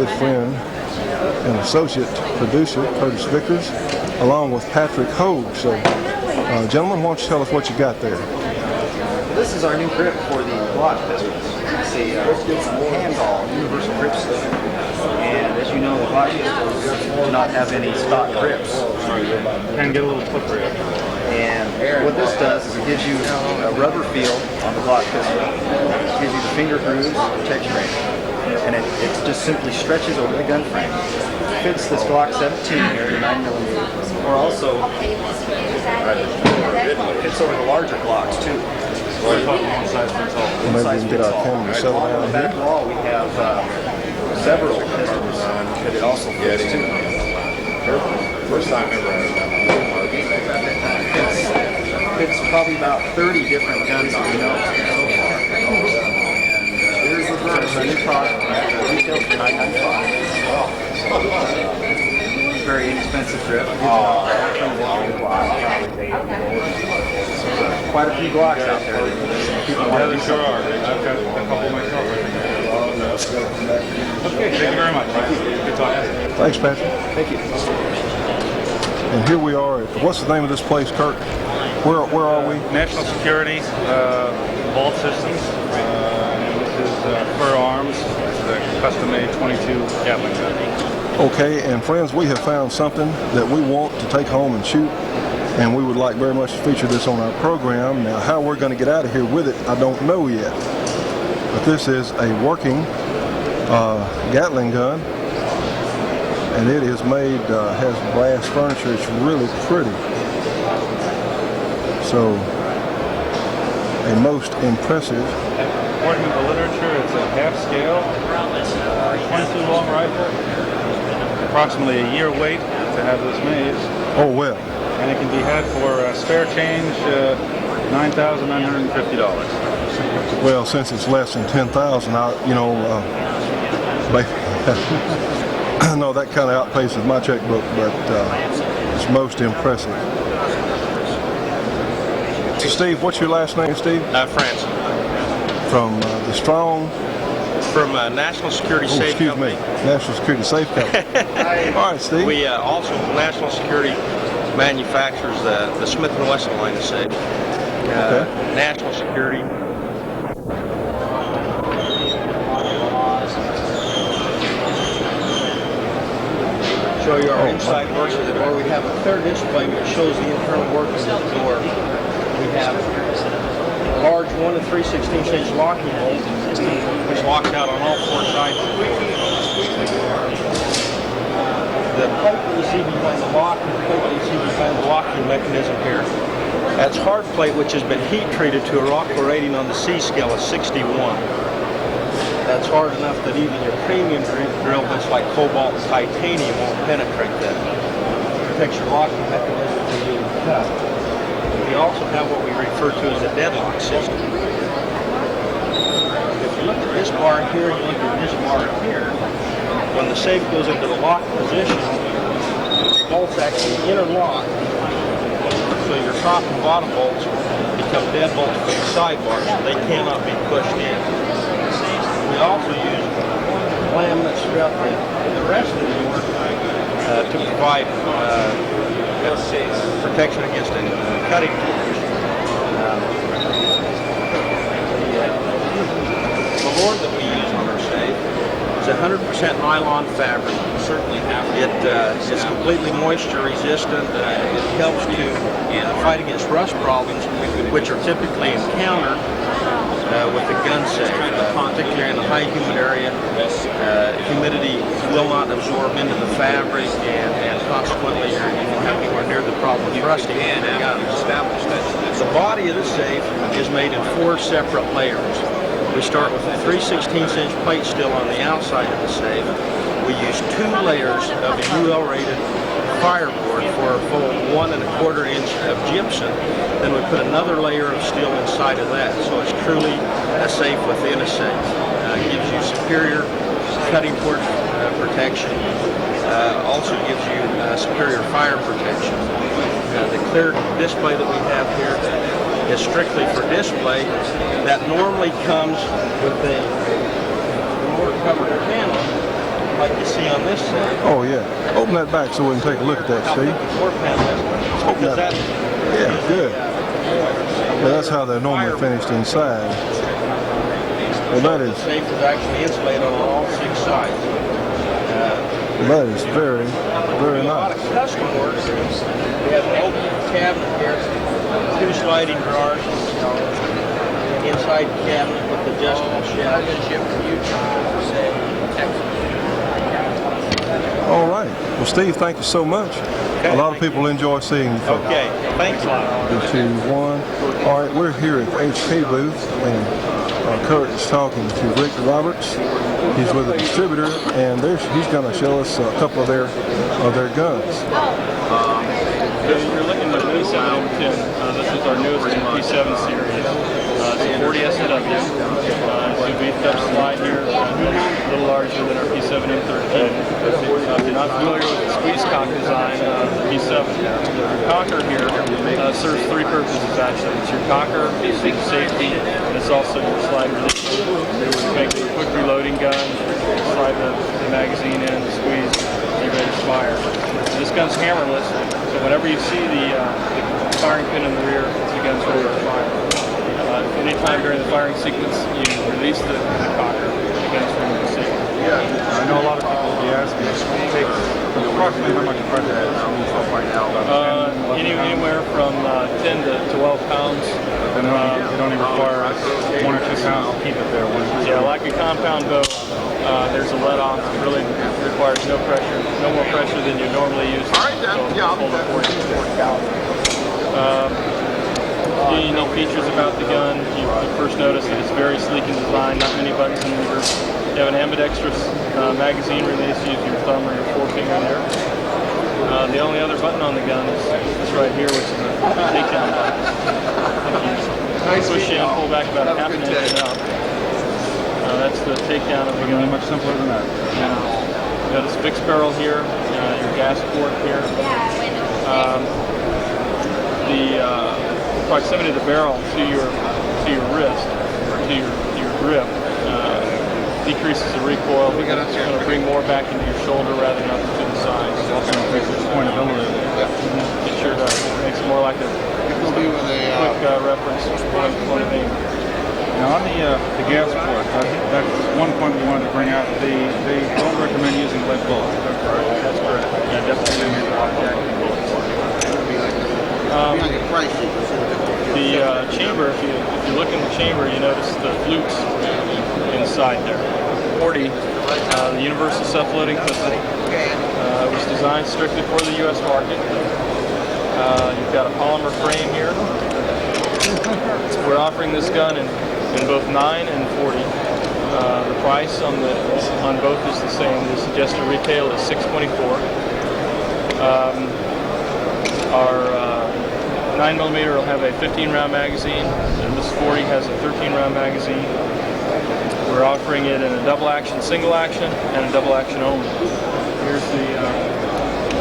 good friend and associate producer, Curtis Vickers, along with Patrick Hogue. So, gentlemen, why don't you tell us what you got there? This is our new grip for the Glock pistols. It's a handball universal grip system. And as you know, the Glock pistols do not have any stock grips. Can get a little slippery. And what this does is it gives you a rubber feel on the Glock pistol. It gives you the finger grooves, protection rate. And it just simply stretches over the gun frame. It fits this Glock 17 here, the 9mm, or also fits over the larger Glocks too. Maybe we can get our camera set On around the back here. wall we have several pistols that it also fits too. First time ever. Fits probably about 30 different guns that we know so far. And here's the new product. Retails for $9.95. Very inexpensive grip. Quite a few Glocks out there. Yeah, there sure are. I've got a couple myself, I think. Okay, thank you very much. Good talking. Thanks, Patrick. Thank you. And here we are at, what's the name of this place, Kirk? Where are we? National Security Vault Systems. This is Fur Arms. This is a custom-made 22 Gatling gun. Okay, and friends, we have found something that we want to take home and shoot, and we would like very much to feature this on our program. Now, how we're going to get out of here with it, I don't know yet. But this is a working Gatling gun, and it is made, has brass furniture. It's really pretty. So, a most impressive. According to the literature, it's a half-scale, 22 long rifle. Approximately a year wait to have this made. Oh, well. And it can be had for spare change, $9,950. Well, since it's less than 10,000, you know, no, that kind of outpaces my checkbook, but it's most impressive. So, Steve, what's your last name, Steve? France. From the Strong. From National Security Safe Company. National Security Safe Company. All right, Steve. We also, National Security manufactures the Smith & Wesson line of safe. Okay. National Security. Show you our inside works of the door. We have a clear display which shows the internal workings of the door. We have a large 1 3/16" locking bolt, which locks out on all 4 sides. The plate that you see behind the lock and the plate that you see behind the locking mechanism here, that's hard plate which has been heat treated to a Rockwell rating on the C scale of 61. That's hard enough that even your premium drill bits like cobalt and titanium won't penetrate that. It protects your locking mechanism from being cut. We also have what we refer to as a deadlock system. If you look at this bar here, you look at this bar here, when the safe goes into the lock position, the bolts actually interlock, so your top and bottom bolts become dead bolts for the sidebars, so they cannot be pushed in. We also use laminates throughout the rest of the door to provide protection against any cutting tools. The board that we use on our safe is 100% nylon fabric. It's completely moisture resistant. It helps to fight against rust problems, which are typically encountered with the gun safe, particularly in a high humid area. Humidity will not absorb into the fabric, and consequently you won't have anywhere near the problem with rusting in the gun. The body of the safe is made in 4 separate layers. We start with a 3/16" plate steel on the outside of the safe. We use 2 layers of a UL-rated fireboard for a full 1 1/4 inch of gypsum. Then we put another layer of steel inside of that, so it's truly a safe within a safe. It gives you superior cutting port protection. Also gives you superior fire protection. The clear display that we have here is strictly for display. That normally comes with a door covered panel. like you see on this set. Oh yeah. Open that back so we can take a look at that, Steve. Floor panel. Open Because that. Yeah, good. Yeah, that's how they're normally finished inside. Well, that The is safe is actually insulated on all 6 sides. very, very A lot nice. of custom work. We have an open cabinet here, 2 sliding drawers, an inside cabinet with adjustable shelves. All right. Well, Steve, thank you so much. A lot of people enjoy seeing you folks. Okay, thanks a lot. 3, 2, 1. All right, we're here at the HK booth, and Kurt is talking to Rick Roberts. He's with a distributor, and he's going to show us a couple of their guns. You're looking at the P7M10. This is our newest P7 series. It's a 40 SW. It's a beefed up slide here, a little larger than our P7M13. If you're not familiar with the squeeze cock design, the P7, the cocker here serves 3 purposes actually. It's your cocker, it's your safety, and it's also your slide release. It makes a quick reloading gun. Slide the magazine in, squeeze, you're ready to fire. This gun's hammerless, so whenever you see the firing pin in the rear, the gun's ready to fire. Anytime during the firing sequence, you release the cocker, the gun's ready to see. I know a lot of people will be asking, approximately how much pressure is on stuff right now? Anywhere from 10 to 12 pounds. And it only requires 1 or 2 pounds to keep it there. Yeah, like a compound bow, there's a let-off. It really requires no pressure, no more pressure than you normally use. All right, then. Yeah, unique features about the gun. You first notice that it's very sleek in design, not many buttons and levers. You have an ambidextrous magazine release. Use your thumb or your forefinger there. The only other button on the gun is this right here, which is a takedown button. If you push in, pull back about half an inch up. That's the takedown of the gun. Much simpler than that. You got a fixed barrel here, your gas port here. The proximity of the barrel to your wrist, or to your grip, decreases the recoil. It's going to bring more back into your shoulder rather than up to the side. It's also increases pointability. It sure does. It makes it more like a quick reference point of aim. Now on the gas port, that's one point we wanted to bring out. They don't recommend using lead bullets. That's correct. Yeah, definitely. The chamber, if you look in the chamber, you notice the flukes inside there. 40, the universal self-loading pistol, was designed strictly for the U.S. market. You've got a polymer frame here. We're offering this gun in both 9 and 40. The price on both is the same. The suggested retail is $624. Our 9mm will have a 15-round magazine, and this 40 has a 13-round magazine. We're offering it in a double action, single action, and a double action only. Here's the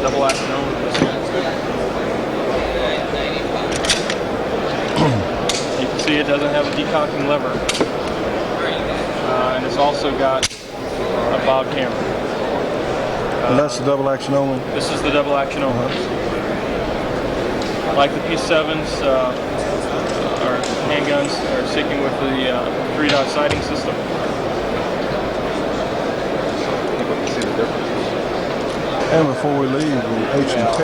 double action only. You can see it doesn't have a decocking lever, and it's also got a bob camera. And that's the double action only? This is the double action only. Like the P7s, our handguns are sticking with the 3-dot sighting system. And before we leave the H&K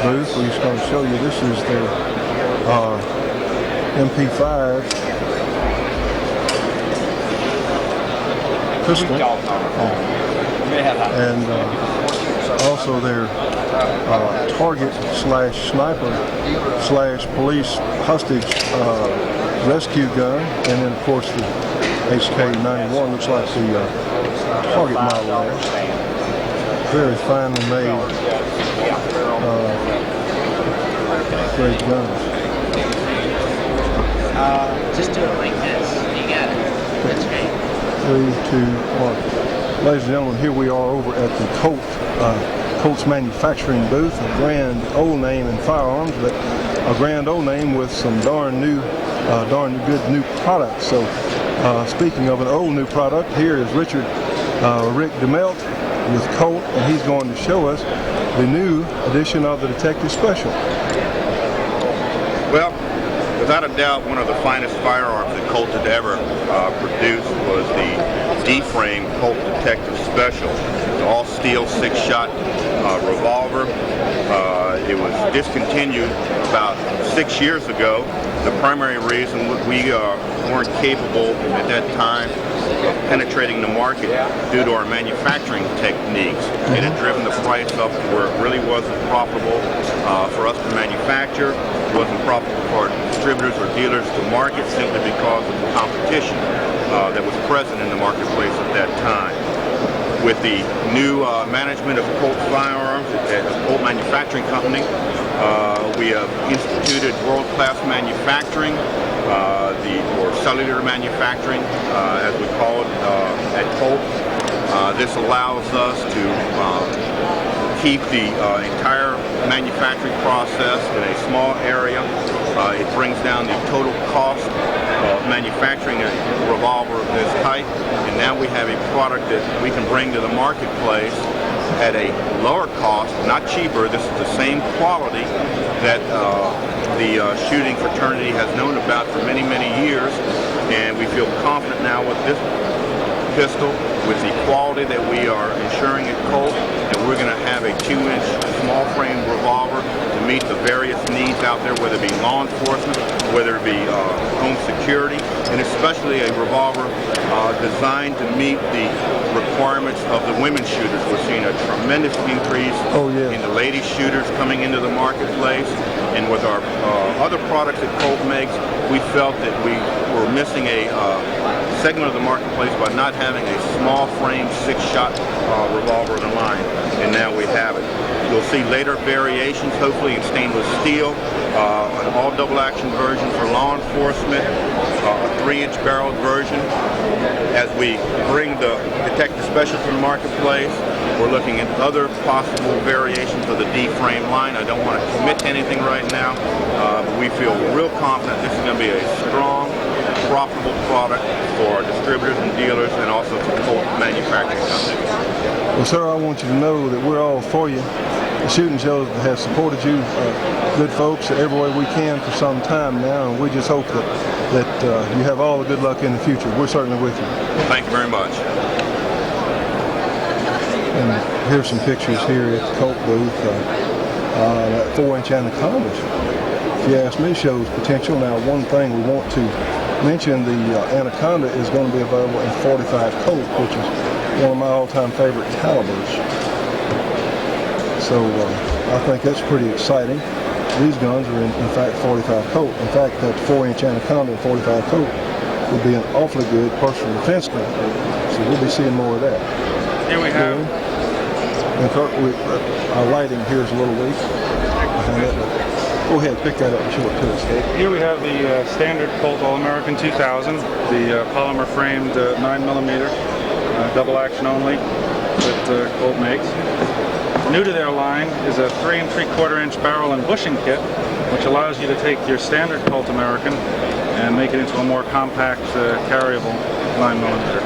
booth, we're just going to show you this is their MP5 pistol, and also their target / sniper / police hostage rescue gun, and then of course the HK91 looks like the target model there. Very finely made great guns. Just do it like this. You got it. That's great. 3, 2, 1. Ladies and gentlemen, here we are over at the Colt's manufacturing booth, a grand old name in firearms, but a grand old name with some darn good new products. So speaking of an old new product, here is Rick DeMelt with Colt, and he's going to show us the new edition of the Detective Special. Well, without a doubt, one of the finest firearms that Colt had ever produced was the D-frame Colt Detective Special. It's an all-steel 6-shot revolver. It was discontinued about 6 years ago. The primary reason we weren't capable at that time of penetrating the market due to our manufacturing techniques. It had driven the price up to where it really wasn't profitable for us to manufacture. It wasn't profitable for our distributors or dealers to market simply because of the competition that was present in the marketplace at that time. With the new management of Colt Firearms at Colt Manufacturing Company, we have instituted world-class manufacturing, or cellular manufacturing, as we call it at Colt. This allows us to keep the entire manufacturing process in a small area. It brings down the total cost of manufacturing a revolver of this type, and now we have a product that we can bring to the marketplace at a lower cost, not cheaper. This is the same quality that the shooting fraternity has known about for many, many years, and we feel confident now with this pistol, with the quality that we are ensuring at Colt, that we're going to have a 2-inch small frame revolver to meet the various needs out there, whether it be law enforcement, whether it be home security, and especially a revolver designed to meet the requirements of the women shooters. We're seeing a tremendous increase in the lady shooters coming into the marketplace, and with our other products that Colt makes, we felt that we were missing a segment of the marketplace by not having a small frame 6-shot revolver in the line, and now we have it. You'll see later variations, hopefully in stainless steel, an all double action version for law enforcement, a 3-inch barreled version. As we bring the Detective Special to the marketplace, we're looking at other possible variations of the D-frame line. I don't want to commit to anything right now, but we feel real confident this is going to be a strong, profitable product for our distributors and dealers, and also for Colt Manufacturing Company. Well, sir, I want you to know that we're all for you. The shooting shows has supported you, good folks, every way we can for some time now, and we just hope that you have all the good luck in the future. We're certainly with you. Thank you very much. And here's some pictures here at the Colt booth. That 4-inch Anaconda, if you ask me, shows potential. Now, one thing we want to mention, the Anaconda is going to be available in 45 Colt, which is one of my all-time favorite calibers. So I think that's pretty exciting. These guns are in fact 45 Colt. In fact, that 4-inch Anaconda in 45 Colt would be an awfully good personal defense gun. So we'll be seeing more of that. Here we have. Our lighting here is a little weak. Go ahead, pick that up and show it to us. Here we have the standard Colt All-American 2000, the polymer framed 9mm, double action only, that Colt makes. New to their line is a 3 3/4-inch barrel and bushing kit, which allows you to take your standard Colt American and make it into a more compact, carryable 9mm.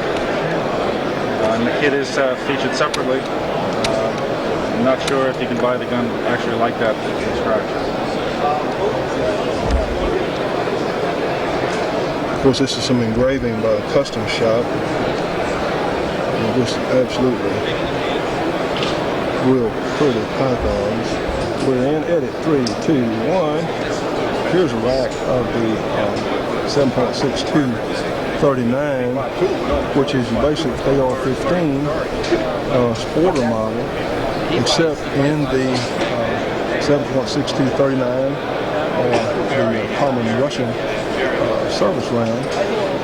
And the kit is featured separately. I'm not sure if you can buy the gun actually like that from scratch. Of course, this is some engraving by a custom shop. Just absolutely real pretty pythons. We're in edit 3, 2, 1. Here's a rack of the 7.62 39, which is basically AR-15 sporter model, except in the 7.62 39, the common Russian service round,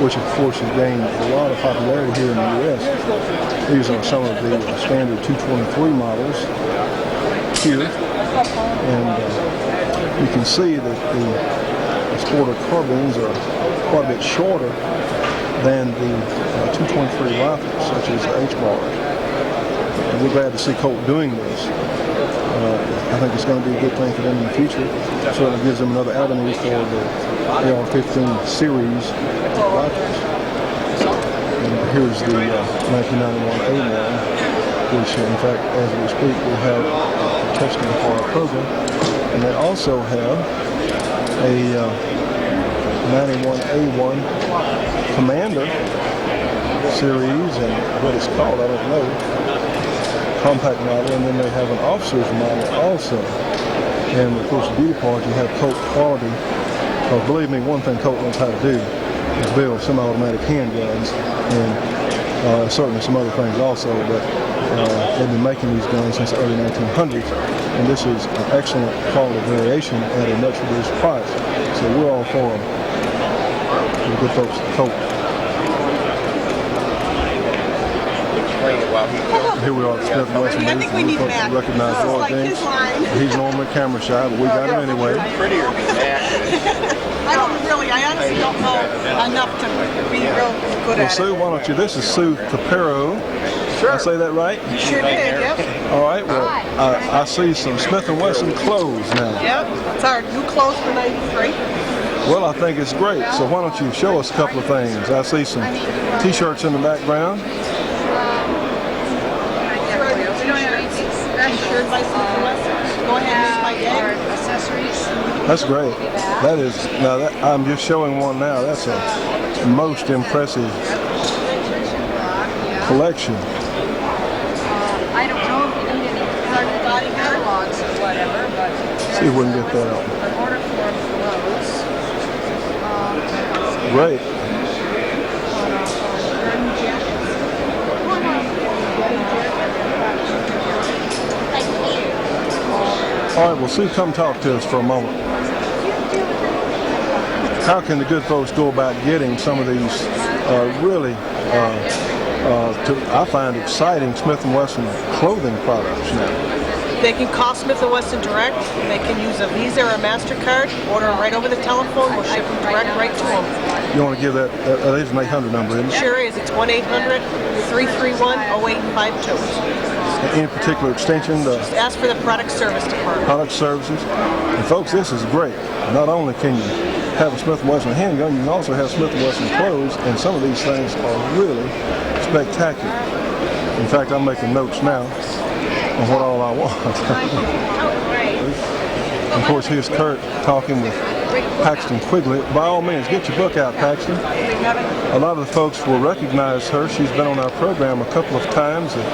which of course has gained a lot of popularity here in the U.S. These are some of the standard 223 models here, and you can see that the sporter carbines are quite a bit shorter than the 223 rifles, such as the H-bars. And we're glad to see Colt doing this. I think it's going to be a good thing for them in the future. So it gives them another avenue for the AR-15 series rifles. And here's the 1991 A1. this year. In fact, as we speak, we'll have testing for our program. And they also have a 91A1 Commander series, and what it's called, I don't know, compact model, and then they have an officer's model also. And of course, the beauty part, you have Colt quality. Because believe me, one thing Colt knows how to do is build semi-automatic handguns, and certainly some other things also, but they've been making these guns since the early 1900s, and this is an excellent quality variation at a much reduced price. So we're all for them. The good folks at Colt. Here we are at Smith & Wesson. I think we need folks Matt. recognize This is Roy like James. his line. He's normally camera shy, but we got him anyway. Prettier than that. I honestly don't know enough to be real good Well, at Sue, it. why don't you? This is Sue Capero. Did I say that right? You sure did, yep. All right. Well, I see some Smith & Wesson clothes now. Yep, it's our new clothes for '93. Well, I think it's great. So why don't you show us a couple of things? I see some T-shirts in the background. Assured by Smith & Wesson. Go ahead and make my day. Accessories. That's great. That is, now that I'm just showing one now. That's a most impressive collection. I don't know if you need any third-party catalogs or whatever, but See if we can get that out. an order form for those. Great. All right, well, Sue, come talk to us for a moment. How can the good folks go about getting some of these really, I find exciting Smith & Wesson clothing products now? They can call Smith & Wesson direct. They can use a Visa or a MasterCard. Order them right over the telephone. We'll ship them direct right to them. You want to give that, that is an 800 number, isn't it? Sure is. It's 1-800-331-0852. Any particular extension? Just ask for the product service department. Product services. And folks, this is great. Not only can you have a Smith & Wesson handgun, you can also have Smith & Wesson clothes, and some of these things are really spectacular. In fact, I'm making notes now on what all I want. Of course, here's Kurt talking with Paxton Quigley. By all means, get your book out, Paxton. A lot of the folks will recognize her. She's been on our program a couple of times and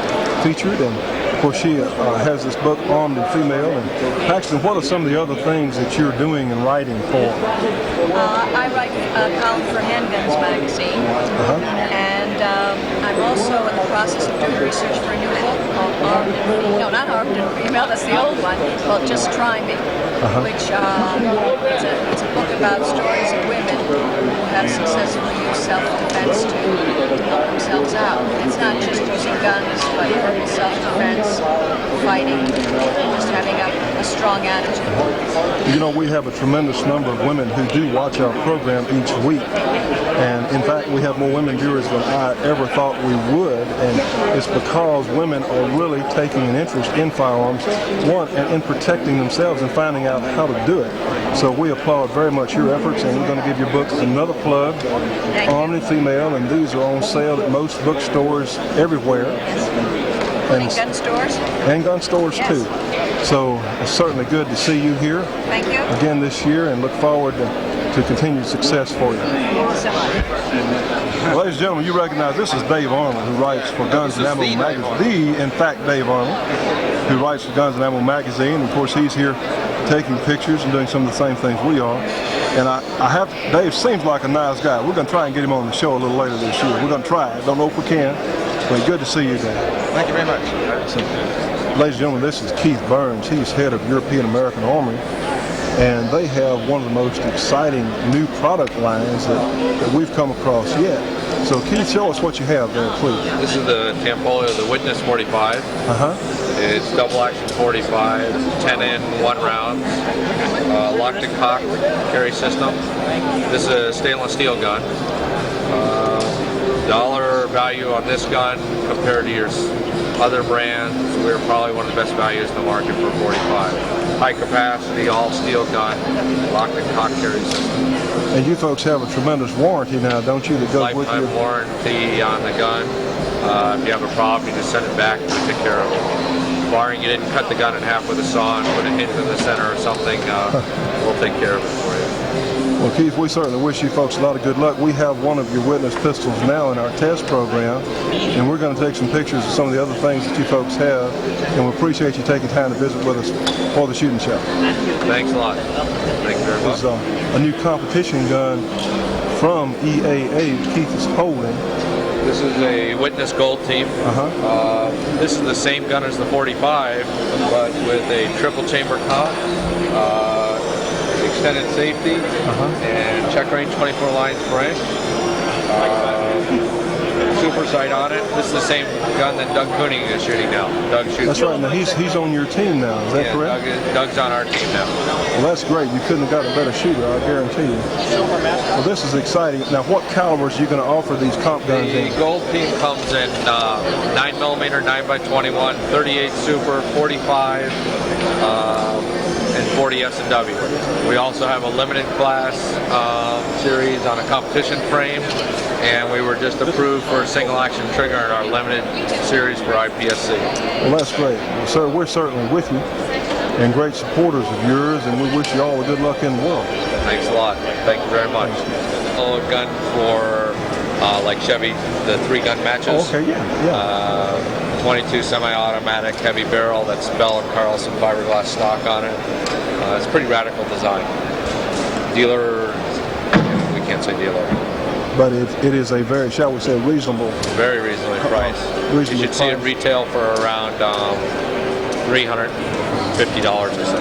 featured, and of course she has this book, Armed and Female. And Paxton, what are some of the other things that you're doing and writing for? I write a column for Handguns magazine, and I'm also in the process of doing research for a new book called Armed and Female. No, not Armed and Female, that's the old one, called Just Try Me, which it's a book about stories of women who have successfully used self-defense to help themselves out. It's not just using guns, but self-defense, fighting, just having a strong attitude. You know, we have a tremendous number of women who do watch our program each week. And in fact, we have more women viewers than I ever thought we would. And it's because women are really taking an interest in firearms, one, and in protecting themselves and finding out how to do it. So we applaud very much your efforts, and we're going to give your book another plug, Armed and Female, and these are on sale at most bookstores everywhere. Including gun stores? And gun stores too. So it's certainly good to see you here Thank you. again this year, and look forward to continued success for you. Thank you so much. Well, ladies and gentlemen, you recognize this is Dave Arnold, who writes for Guns and Ammo Magazine. In fact, Dave Arnold, who writes for Guns and Ammo Magazine. Of course, he's here taking pictures and doing some of the same things we are. And Dave seems like a nice guy. We're going to try and get him on the show a little later this year. We're going to try it. Don't know if we can. But good to see you, Dave. Thank you very much. So, ladies and gentlemen, this is Keith Burns. He's head of European American Armory, and they have one of the most exciting new product lines that we've come across yet. So Keith, show us what you have there, please. This is the Tampolio, the Witness 45. It's double action 45, 10-in, 1 round, locked and cocked carry system. This is a stainless steel gun. Dollar value on this gun compared to your other brands, we're probably one of the best values in the market for 45. High capacity, all steel gun, locked and cocked carry system. And you folks have a tremendous warranty now, don't you, that goes with your... Lifetime warranty on the gun. If you have a problem, you just send it back and we take care of it. Barring you didn't cut the gun in half with a saw and put a hinge in the center or something, we'll take care of it for you. Well, Keith, we certainly wish you folks a lot of good luck. We have one of your witness pistols now in our test program, and we're going to take some pictures of some of the other things that you folks have, and we appreciate you taking time to visit with us for the shooting show. Thanks a lot. Thank you very much. This is a new competition gun from EAA Keith is holding. This is a Witness Gold Team. This is the same gun as the 45, but with a triple chamber comp, extended safety, and check range 24 lines per inch. Super sight on it. This is the same gun that Doug Cooning is shooting now. Doug shoots. That's right. Now he's on your team now. Is that correct? Doug's on our team now. Well, that's great. You couldn't have got a better shooter, I guarantee you. Well, this is exciting. Now, what calibers are you going to offer these comp guns in? The Gold Team comes in 9mm, 9x21, 38 Super, 45, and 40 S&W. We also have a limited class series on a competition frame, and we were just approved for a single action trigger in our limited series for IPSC. Well, that's great. Well, sir, we're certainly with you and great supporters of yours, and we wish you all the good luck in the world. Thanks a lot. Thank you very much. A gun for like Chevy, the 3-gun matches. Oh, okay, yeah. 22 semi-automatic heavy barrel that's Bell & Carlson fiberglass stock on it. It's a pretty radical design. Dealer, we can't say dealer. But it is a very, shall we say, reasonable. Very reasonably priced. You should see it retail for around $350 or so.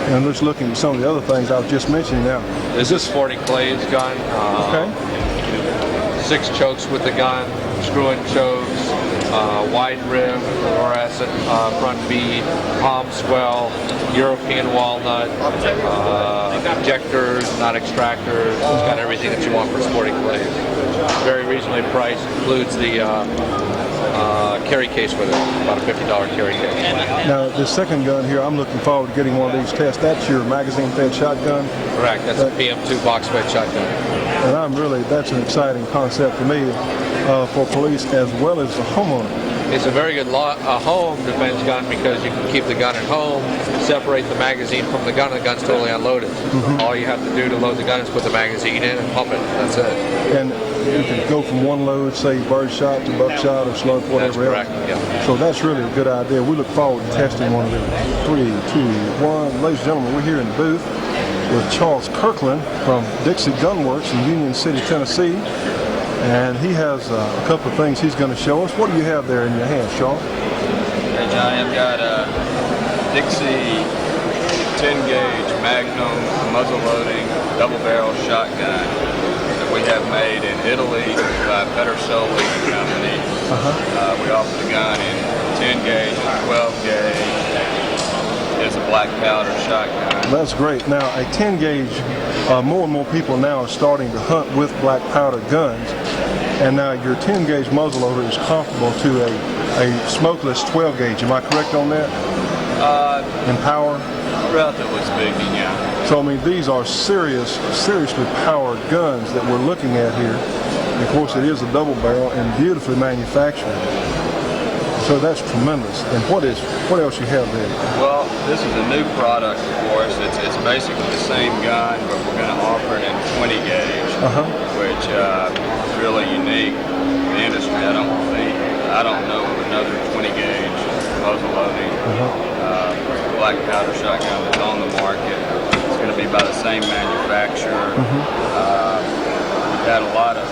And I'm just looking at some of the other things I was just mentioning now. This is 40 Clay's gun. Okay. 6 chokes with the gun, screw-in chokes, wide rim, fluorescent front bead, palm swell, European walnut, injectors, not extractors. It's got everything that you want for sporting clays. Very reasonably priced. Includes the carry case with it, about a $50 carry case. Now, the second gun here, I'm looking forward to getting one of these tests. That's your magazine-fed shotgun? Correct. That's a PM2 box-fed shotgun. And that's an exciting concept for me, for police as well as the homeowner. It's a very good home defense gun because you can keep the gun at home, separate the magazine from the gun, and the gun's totally unloaded. All you have to do to load the gun is put the magazine in and pump it. That's it. And you can go from one load, say birdshot to buckshot or slug, whatever else. That's correct, yeah. So that's really a good idea. We look forward to testing one of them. 3, 2, 1. Ladies and gentlemen, we're here in the booth with Charles Kirkland from Dixie Gun Works in Union City, Tennessee. And he has a couple of things he's going to show us. What do you have there in your hand, Charles? Hey Johnny, I've got a Dixie 10-gauge Magnum muzzle loading double barrel shotgun that we have made in Italy by Pedersoli Company. We offer the gun in 10-gauge and 12-gauge. It's a black powder shotgun. That's great. Now, a 10-gauge, more and more people now are starting to hunt with black powder guns. And now your 10-gauge muzzleloader is comparable to a smokeless 12-gauge. Am I correct on that? In power? Relatively speaking, yeah. So, I mean, these are seriously powered guns that we're looking at here. And of course, it is a double barrel and beautifully manufactured. So that's tremendous. And what else you have there? Well, this is a new product for us. It's basically the same gun, but we're going to offer it in 20 gauge, which is really unique in the industry. I don't know of another 20 gauge muzzle loading black powder shotgun that's on the market. It's going to be by the same manufacturer. We've had a lot of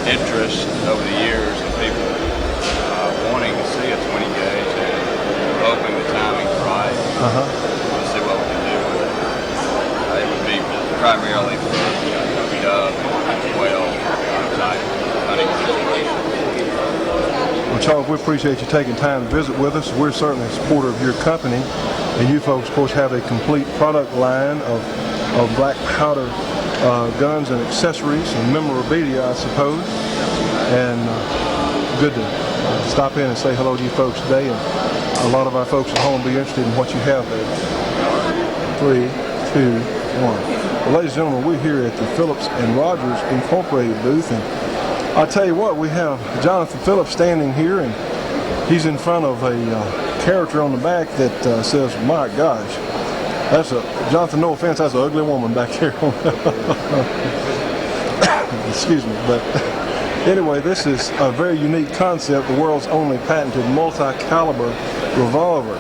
interest over the years of people wanting to see a 20 gauge, and we're hoping the timing's right. We'll see what we can do with it. It would be primarily for dove and whale type hunting situations. Well, Charles, we appreciate you taking time to visit with us. We're certainly a supporter of your company, and you folks, of course, have a complete product line of black powder guns and accessories and memorabilia, I suppose. And good to stop in and say hello to you folks today, and a lot of our folks at home will be interested in what you have there. 3, 2, 1. Well, ladies and gentlemen, we're here at the Phillips and Rogers Incorporated booth, and I'll tell you what, we have Jonathan Phillips standing here, and he's in front of a character on the back that says, "My gosh, that's a Jonathan. No offense, that's an ugly woman back here." Excuse me, but anyway, this is a very unique concept. The world's only patented multi-caliber revolver.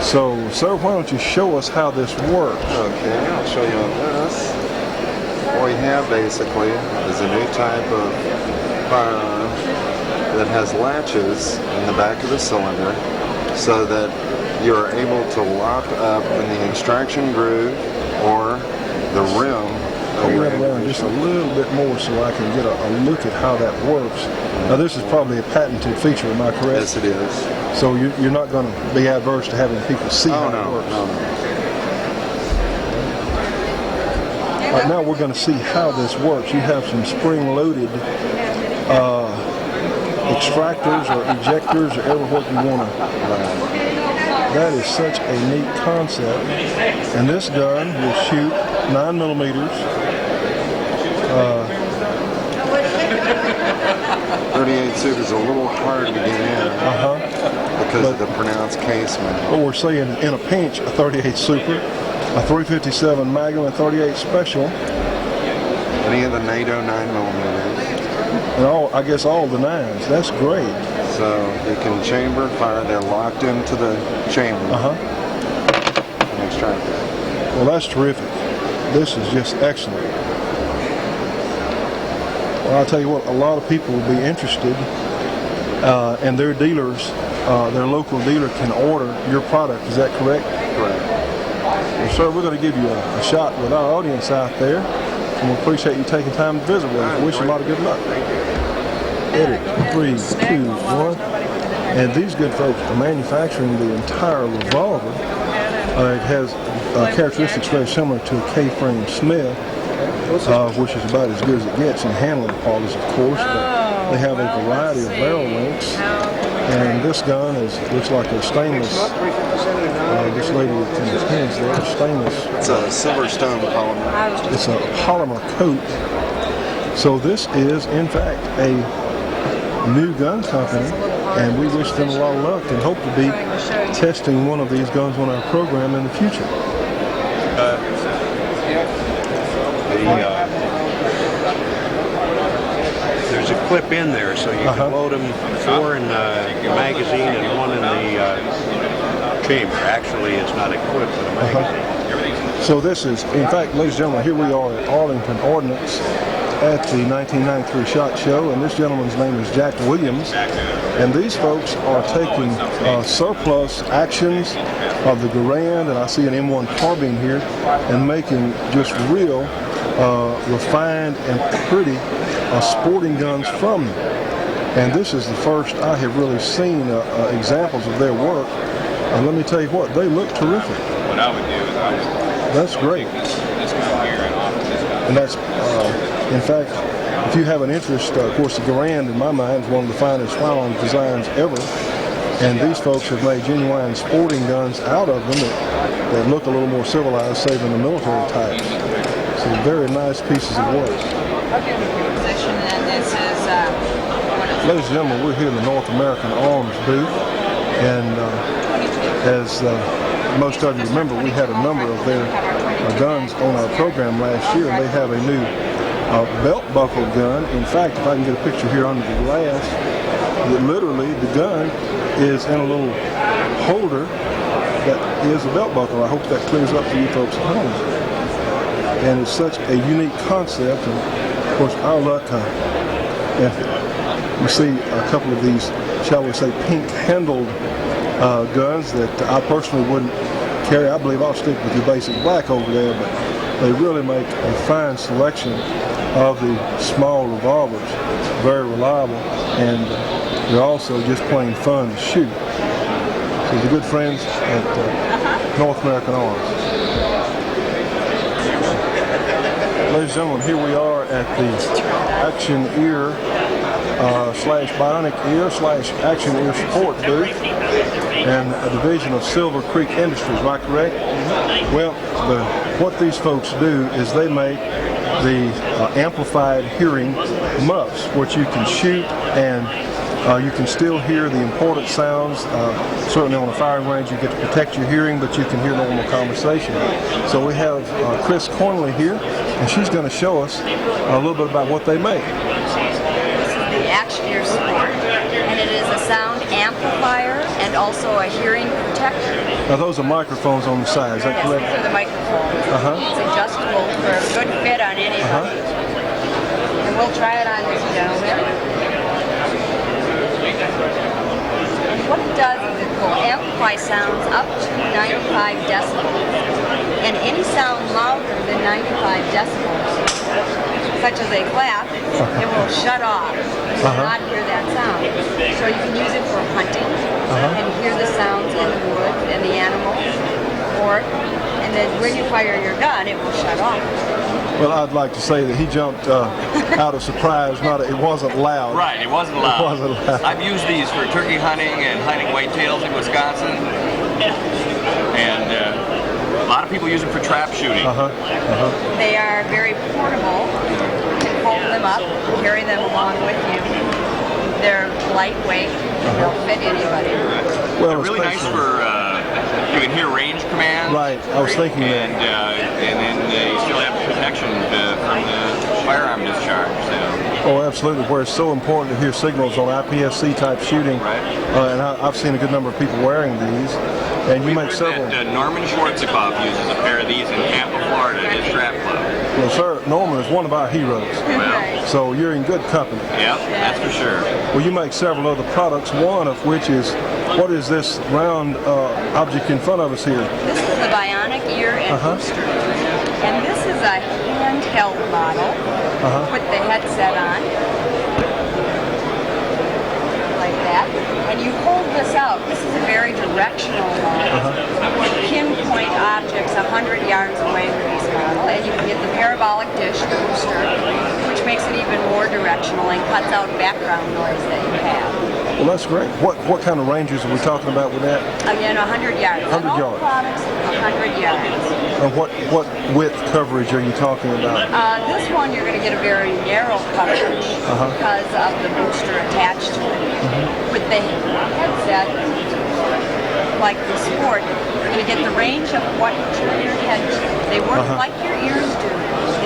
So, sir, why don't you show us how this works? Okay, I'll show you this. What we have basically is a new type of firearm that has latches in the back of the cylinder so that you are able to lock up in the extraction groove or the rim. Bring that around just a little bit more so I can get a look at how that works. Now, this is probably a patented feature, am I correct? Yes, it is. So you're not going to be adverse to having people see how it works? No. Right now we're going to see how this works. You have some spring-loaded extractors or ejectors or ever what you want to. That is such a neat concept. And this gun will shoot 9 millimeters. 38 Super is a little hard to get in because of the pronounced casement. Well, we're saying in a pinch, a 38 Super, a 357 Magnum, and 38 Special. Any of the NATO 9mm. And I guess all the 9s. That's great. So you can chamber fire. They're locked into the chamber. And extract it. Well, that's terrific. This is just excellent. Well, I'll tell you what, a lot of people will be interested, and their dealers, their local dealer can order your product. Is that correct? Correct. Well, sir, we're going to give you a shot with our audience out there, and we appreciate you taking time to visit with us. Wish you a lot of good luck. Edit, 3, 2, 1. And these good folks are manufacturing the entire revolver. It has characteristics very similar to a K-frame Smith, which is about as good as it gets in handling qualities, of course. But they have a variety of barrel lengths, and this gun looks like a stainless. This lady in the hands there, stainless. It's a Silverstone polymer. It's a polymer coat. So this is, in fact, a new gun company, and we wish them a lot of luck and hope to be testing one of these guns on our program in the future. There's a clip in there, so you can load them 4 in your magazine and 1 in the chamber. Actually, it's not equipped with a magazine. So this is, in fact, ladies and gentlemen, here we are at Arlington Ordnance at the 1993 SHOT Show, and this gentleman's name is Jack Williams, and these folks are taking surplus actions of the Garand, and I see an M1 carbine here, and making just real refined and pretty sporting guns from them. And this is the first I have really seen examples of their work, and let me tell you what, they look terrific. What I would do is that's great. And that's, in fact, if you have an interest, of course, the Garand, in my mind, is one of the finest firearm designs ever. And these folks have made genuine sporting guns out of them that look a little more civilized, say, than the military types. So very nice pieces of work. Ladies and gentlemen, we're here in the North American Arms booth. And as most of you remember, we had a number of their guns on our program last year, and they have a new belt buckle gun. In fact, if I can get a picture here under the glass, that literally the gun is in a little holder that is a belt buckle. I hope that clears up for you folks at home. And it's such a unique concept, and of course our luck, if we see a couple of these, shall we say, pink-handled guns that I personally wouldn't carry. I believe I'll stick with your basic black over there, but they really make a fine selection of the small revolvers. Very reliable, and they're also just plain fun to shoot. So the good friends at North American Arms. Ladies and gentlemen, here we are at the Action Ear slash Bionic Ear slash Action Ear Sport booth, and a division of Silver Creek Industries, am I correct? Well, what these folks do is they make the amplified hearing muffs, which you can shoot and you can still hear the important sounds. Certainly on a firing range you get to protect your hearing, but you can hear normal conversation. So we have Chris Cornley here, and she's going to show us a little bit about what they make. This is the Action Ear Sport, and it is a sound amplifier and also a hearing protector. Now those are microphones on the side, is that correct? Yes, these are the microphones. It's adjustable for a good fit on anybody. And we'll try it on this gentleman. And what it does is it will amplify sounds up to 95 decibels. And any sound louder than 95 decibels, such as a clap, it will shut off. You will not hear that sound. So you can use it for hunting and hear the sounds in the woods and the animals. And then when you fire your gun, it will shut off. Well, I'd like to say that he jumped out of surprise. It wasn't loud. Right, it wasn't loud. It wasn't loud. I've used these for turkey hunting and hunting whitetails in Wisconsin. And a lot of people use them for trap shooting. They are very portable. You can fold them up, carry them along with you. They're lightweight. They'll fit anybody. Well, they're really nice for, you can hear range commands. Right, I was thinking that. And then you still have protection from the firearm discharge. So. Oh, absolutely. Where it's so important to hear signals on IPSC type shooting. And I've seen a good number of people wearing these. And you make several. Norman Schwarzkopf uses a pair of these in Tampa, Florida, at his trap club. Well, sir, Norman is one of our heroes. Well, so you're in good company. Yep, that's for sure. Well, you make several other products, one of which is, what is this round object in front of us here? This is the Bionic Ear and Booster. And this is a handheld model. Put the headset on. Like that. And you hold this out. This is a very directional model. You can pinpoint objects 100 yards away with this model. And you can get the parabolic dish, the booster, which makes it even more directional and cuts out background noise that you have. Well, that's great. What kind of ranges are we talking about with that? Again, 100 yards. 100 yards. Products, 100 yards. And what width coverage are you talking about? This one you're going to get a very narrow coverage because of the booster attached to it. With the headset, like the Sport, you're going to get the range of what your ear head do. They work like your ears do,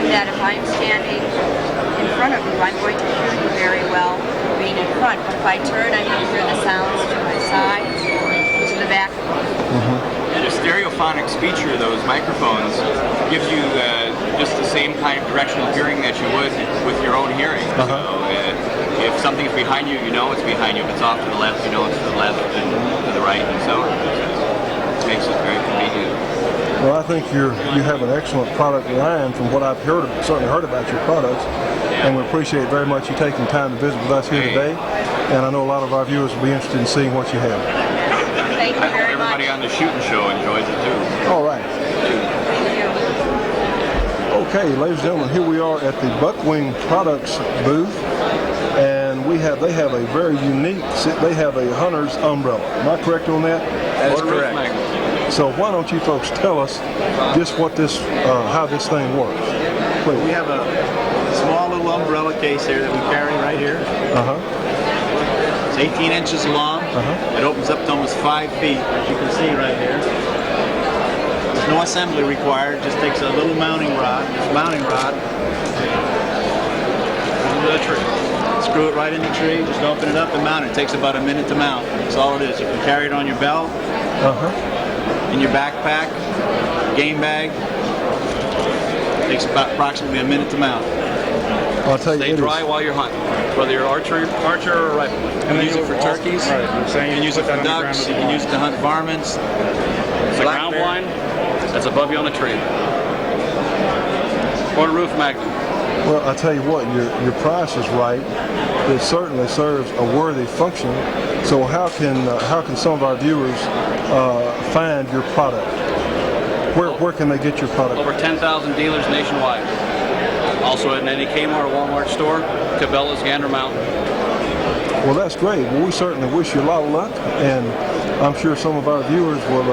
in that if I'm standing in front of you, I'm going to hear you very well being in front. But if I turn, I'm going to hear the sounds to my sides, to the back. The stereophonics feature of those microphones gives you just the same kind of directional hearing that you would with your own hearing. So if something's behind you, you know it's behind you. If it's off to the left, you know it's to the left and to the right, and so on. It makes it very convenient. Well, I think you have an excellent product line from what I've certainly heard about your products, and we appreciate very much you taking time to visit with us here today. And I know a lot of our viewers will be interested in seeing what you have. Thank you very much. Everybody on the shooting show enjoys it too. All right. Okay, ladies and gentlemen, here we are at the Buckwing Products booth, and they have a very unique. They have a hunter's umbrella. Am I correct on that? That is correct. So why don't you folks tell us just what how this thing works? Please. We have a small little umbrella case here that we carry right here. It's 18 inches long. It opens up to almost 5 feet, as you can see right here. There's no assembly required. It just takes a little mounting rod. This mounting rod into the tree. Screw it right in the tree. Just open it up and mount it. It takes about a minute to mount. That's all it is. You can carry it on your belt, in your backpack, game bag. It takes about approximately a minute to mount. I'll tell you, Stay dry while you're hunting, whether you're archer or rifle. You can use it for turkeys. You can use it for ducks. You can use it to hunt varmints. It's a ground blind that's above you on a tree. Or a roof magnum. Well, I tell you what, your price is right. It certainly serves a worthy function. So how can some of our viewers find your product? Where can they get your product? Over 10,000 dealers nationwide. Also at any Kmart or Walmart store, Cabela's, Gander Mountain. Well, that's great. Well, we certainly wish you a lot of luck, and I'm sure some of our viewers will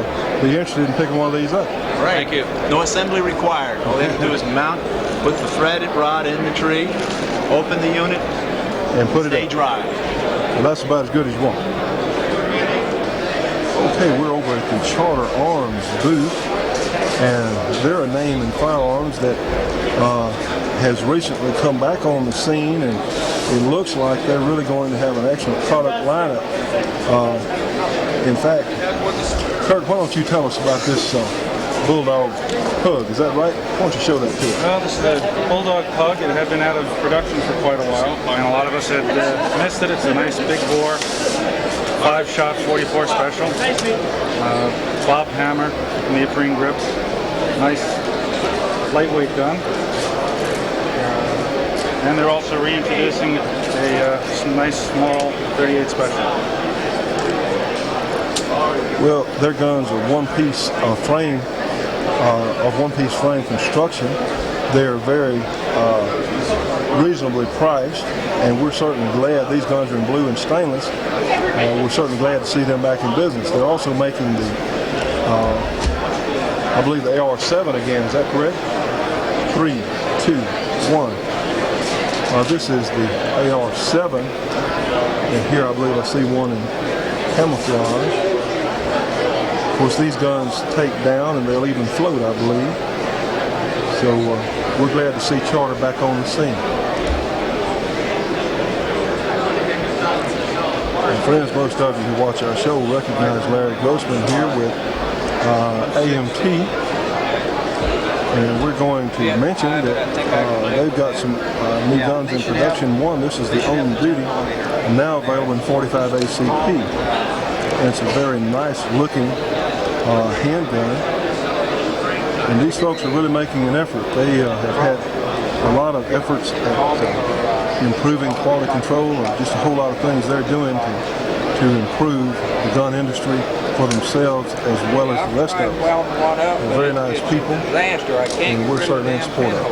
be interested in picking one of these up. Right. Thank you. No assembly required. All they have to do is mount, put the threaded rod in the tree, Open the unit and put it stay in. dry. Well, that's about as good as you want. Okay, we're over at the Charter Arms booth, and they're a name in firearms that has recently come back on the scene, and it looks like they're really going to have an excellent product lineup. In fact, Kurt, why don't you tell us about this Bulldog Pug? Is that right? Why don't you show that to us? Well, this is the Bulldog Pug. It had been out of production for quite a while, and a lot of us had missed it. It's a nice big bore, 5-shot 44 special, bob hammer, neoprene grips, nice lightweight gun. And they're also reintroducing a nice small 38 special. Well, their guns are one-piece frame, of one-piece frame construction. They're very reasonably priced, and we're certainly glad these guns are in blue and stainless. We're certainly glad to see them back in business. They're also making the, I believe the AR-7 again. Is that correct? 3, 2, 1. This is the AR-7, and here I believe I see one in camouflage. Of course, these guns take down and they'll even float, I believe. So we're glad to see Charter back on the scene. And friends, most of you who watch our show recognize Larry Grossman here with AMT. And we're going to mention that they've got some new guns in production. One, this is the On Duty, now available in 45 ACP. And it's a very nice looking handgun. And these folks are really making an effort. They have had a lot of efforts at improving quality control and just a whole lot of things they're doing to improve the gun industry for themselves as well as the rest of us. They're very nice people, and we're certainly in support of them.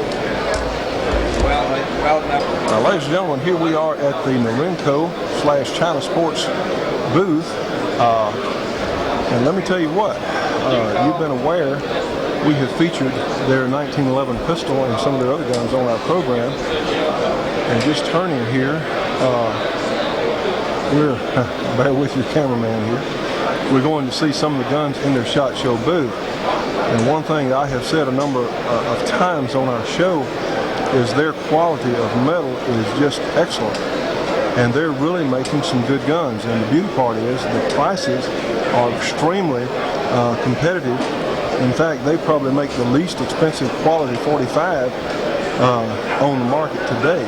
Now, ladies and gentlemen, here we are at the Norinco/China Sports booth, and let me tell you what, you've been aware we have featured their 1911 pistol and some of their other guns on our program, and just turning here, we're, bear with your cameraman here, we're going to see some of the guns in their SHOT Show booth. And one thing I have said a number of times on our show is their quality of metal is just excellent. And they're really making some good guns. And the beauty part is the prices are extremely competitive. In fact, they probably make the least expensive quality 45 on the market today.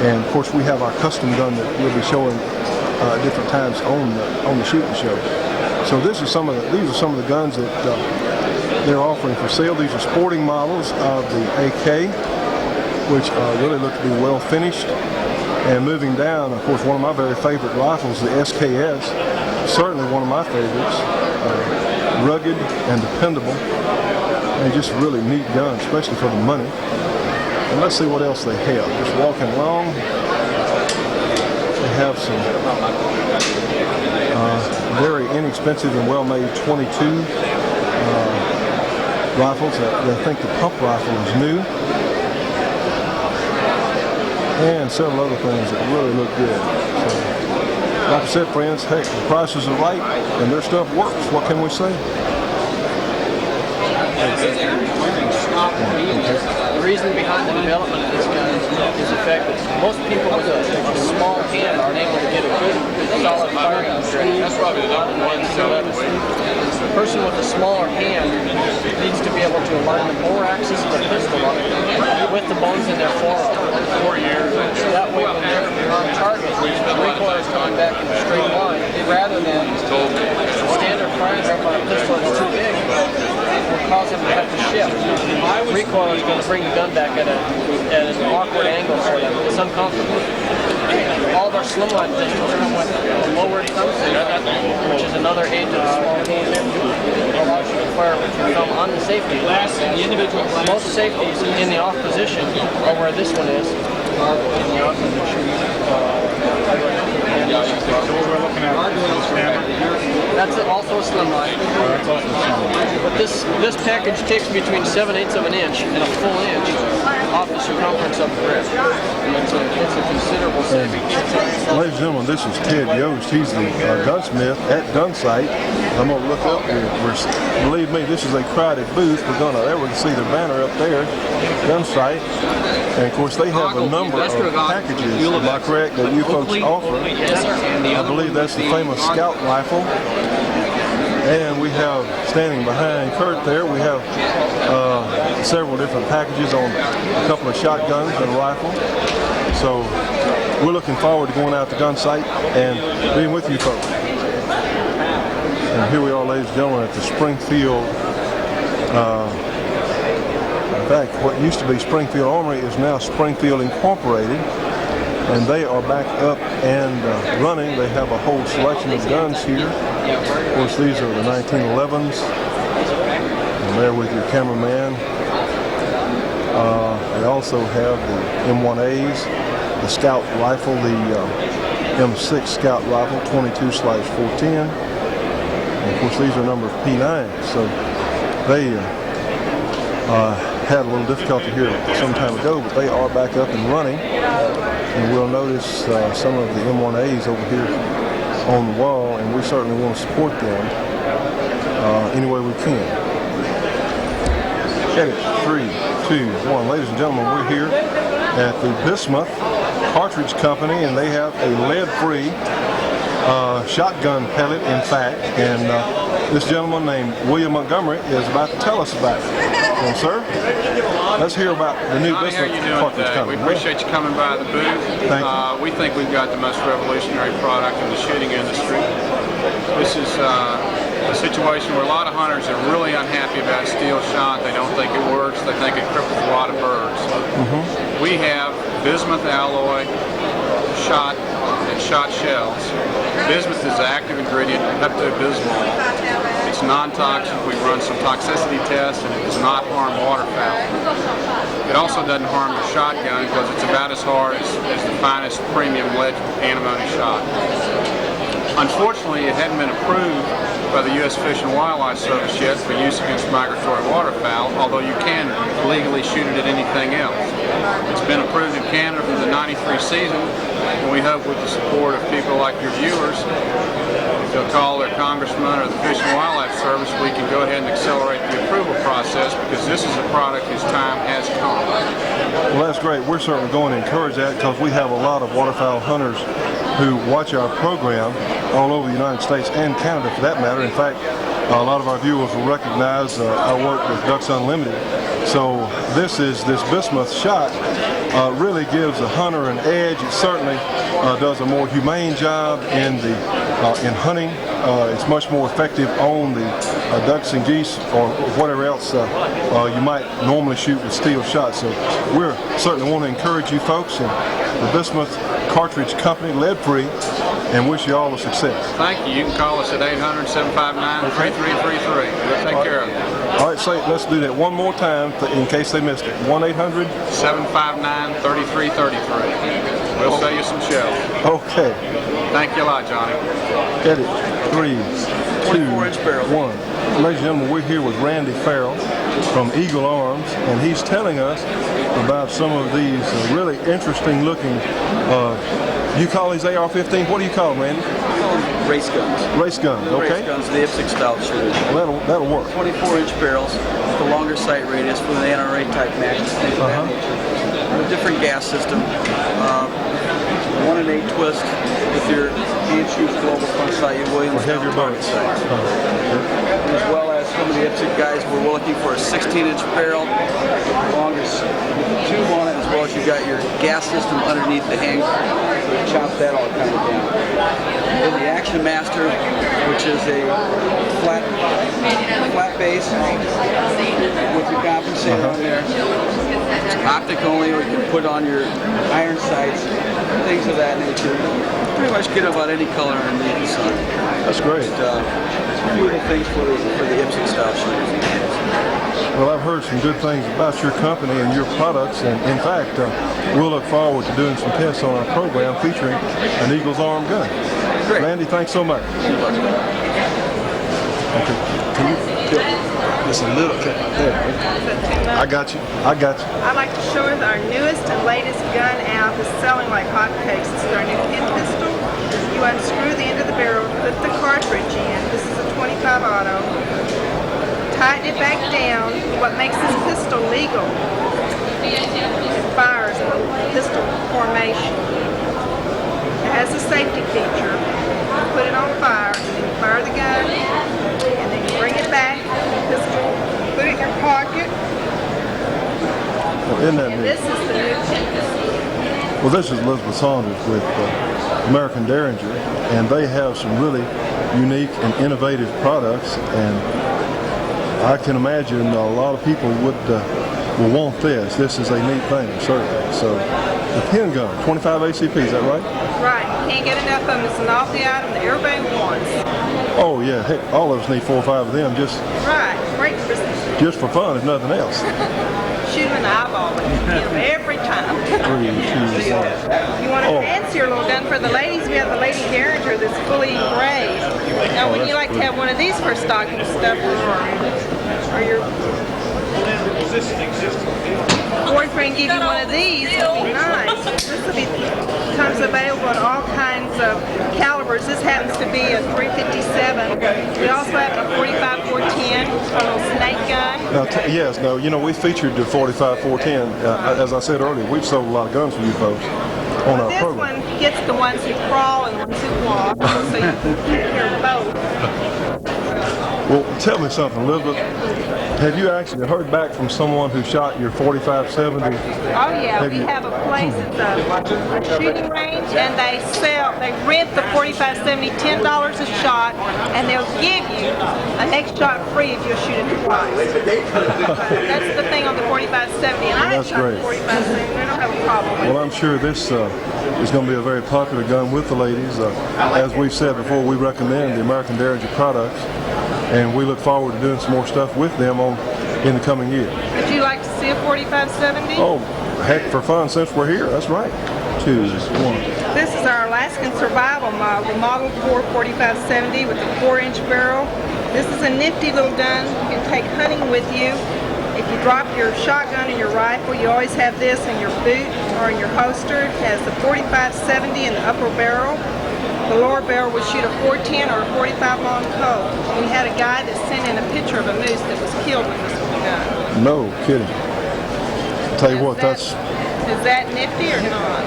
And of course, we have our custom gun that we'll be showing different times on the shooting show. So these are some of the guns that they're offering for sale. These are sporting models of the AK, which really look to be well finished. And moving down, of course, one of my very favorite rifles, the SKS, certainly one of my favorites. Rugged and dependable, and just really neat gun, especially for the money. And let's see what else they have. Just walking along, they have some very inexpensive and well-made 22 rifles. I think the pump rifle is new, and several other things that really look good. So, like I said, friends, heck, the prices are right and their stuff works. What can we say? The reason behind the development of this gun is the fact that most people with a small hand aren't able to get a good, solid firing strength. That's probably the number one. The person with a smaller hand needs to be able to align the bore axis of the pistol up with the bones in their forearm. 4 years. That way, when they're on target, the recoil is coming back in a straight line, rather than standard firing grip on a pistol that's too big will cause them to have to shift. Recoil is going to bring the gun back at an awkward angle for them. It's uncomfortable. All of our slimline pistols come with a lowered thumbstick, which is another aid to the small hand. It allows you to fire with your thumb on the safety. Most safeties in the off position are where this one is, in the on position. And So what we're looking at is standard. That's also a slim line. That's also standard. But this package takes between 7/8 of an inch and a full inch off the circumference of the grip. And it's a considerable savings. Ladies and gentlemen, this is Ted Yost. He's the gunsmith at Gunsight. I'm going to look up here. Believe me, this is a crowded booth. We're going to there. We can see the banner up there, Gunsight. And of course, they have a number of packages, am I correct, that you folks offer. I believe that's the famous Scout rifle. And we have, standing behind Kurt there, we have several different packages on a couple of shotguns and a rifle. So we're looking forward to going out to Gunsight and being with you folks. And here we are, ladies and gentlemen, at the Springfield, in fact, what used to be Springfield Armory is now Springfield Incorporated. And they are back up and running. They have a whole selection of guns here. Of course, these are the 1911s. And there with your cameraman. They also have the M1As, the Scout rifle, the M6 Scout rifle, 22/410. And of course, these are numbered P9. So they had a little difficulty here some time ago, but they are back up and running. And we'll notice some of the M1As over here on the wall, and we certainly want to support them any way we can. Edit 3, 2, 1. Ladies and gentlemen, we're here at the Bismuth Cartridge Company, and they have a lead-free shotgun pellet, in fact, and this gentleman named William Montgomery is about to tell us about it. Well, sir, let's hear about the new Johnny, Bismuth how you doing Cartridge today? Company. We appreciate you coming by the booth. Thank you. We think we've got the most revolutionary product in the shooting industry. This is a situation where a lot of hunters are really unhappy about steel shot. They don't think it works. They think it cripples a lot of birds. We have bismuth alloy shot and shot shells. Bismuth is the active ingredient, Pepto-Bismol. It's non-toxic. We run some toxicity tests, and it does not harm waterfowl. It also doesn't harm the shotgun because it's about as hard as the finest premium lead antimony shot. Unfortunately, it hadn't been approved by the U.S. Fish and Wildlife Service yet for use against migratory waterfowl, although you can legally shoot it at anything else. It's been approved in Canada for the '93 season, and we hope with the support of people like your viewers, if they'll call their congressman or the Fish and Wildlife Service, we can go ahead and accelerate the approval process, because this is a product whose time has come. Well, that's great. We're certainly going to encourage that, because we have a lot of waterfowl hunters who watch our program all over the United States and Canada, for that matter. In fact, a lot of our viewers will recognize our work with Ducks Unlimited. So this bismuth shot really gives a hunter an edge. It certainly does a more humane job in hunting. It's much more effective on the ducks and geese or whatever else you might normally shoot with steel shots. So we're certainly want to encourage you folks and the Bismuth Cartridge Company, lead-free, and wish you all the success. Thank you. You can call us at 800-759-3333. We'll take care of you. All right, let's do that one more time in case they missed it. 1-800-759-3333. We'll sell you some shells. Okay. Thank you a lot, Johnny. Edit 3, 2, 1. Ladies and gentlemen, we're here with Randy Farrell from Eagle Arms, and he's telling us about some of these really interesting looking, you call these AR-15s? What do you call them, Randy? Race guns. Race guns, okay. Race guns, the IPSC style shooters. Well, that'll work. 24-inch barrels with a longer sight radius for the NRA type matches, things of that nature. A different gas system. 1 and 8 twist with your hand-shoot global front sight, your Williams have your target sight. As well as some of the IPSC guys were looking for a 16-inch barrel with the longest tube on it, as well as you got your gas system underneath the hand, so you chop that all kind of down. Then the Action Master, which is a flat base with your compensator on there. It's optic only, or you can put on your iron sights, things of that nature. Pretty much get about any color underneath the sun. That's great. Beautiful things for the IPSC style shooters. Well, I've heard some good things about your company and your products, and in fact, we'll look forward to doing some tests on our program featuring an Eagle's Arm gun. Great. Randy, thanks so much. Okay. Can you just a little bit there? I got you. I got you. I'd like to show us our newest and latest gun out that's selling like hotcakes. This is our new pin pistol. You unscrew the end of the barrel, put the cartridge in. This is a 25 auto. Tighten it back down. What makes this pistol legal? It fires in a pistol formation. It has a safety feature. You put it on fire, and then you fire the gun, and then you bring it back, pistol, put it in your pocket. Well, isn't that neat? This is the new pin pistol. Well, this is Elizabeth Saunders with American Derringer, and they have some really unique and innovative products, and I can imagine a lot of people will want this. This is a neat thing, certainly. So, the pin gun, 25 ACP, is that right? Right. Can't get enough of them. It's an novelty item that everybody wants. Oh yeah, heck, all of us need 4 or 5 of them just Great for for fun, if nothing else. Shoot them in the eyeball, but you get them every time. 3, 2, 1. You want a fancier little gun for the ladies? We have the Lady Derringer that's fully engraved. Now, would you like to have one of these for stocking stuffers or your boyfriend give you one of these? It would be nice. This comes available in all kinds of calibers. This happens to be a .357. We also have a .45 410, a little snake gun. Now, yes, no, you know, we featured the 45 410. As I said earlier, we've sold a lot of guns for you folks on our program. This one gets the ones who crawl and the ones who walk, so you can hear both. Well, tell me something, Elizabeth. Have you actually heard back from someone who shot your 45-70? Oh yeah, we have a place at the shooting range, and they rent the 45-70 $10 a shot, and they'll give you a next shot free if you'll shoot it twice. That's the thing on the 45-70, and I shot the 45-70. I don't have a problem with it. Well, I'm sure this is going to be a very popular gun with the ladies. As we've said before, we recommend the American Derringer products, and we look forward to doing some more stuff with them in the coming year. Would you like to see a 45-70? Oh, heck, for fun, since we're here. That's right. 2, 1. This is our Alaskan Survival model, Model 4 45-70 with a 4-inch barrel. This is a nifty little gun you can take hunting with you. If you drop your shotgun or your rifle, you always have this in your boot or in your holster. It has the 45-70 in the upper barrel. The lower barrel would shoot a 410 or a 45 long Colt. We had a guy that sent in a picture of a moose that was killed with this little gun. No kidding. Tell you what, is that nifty or not?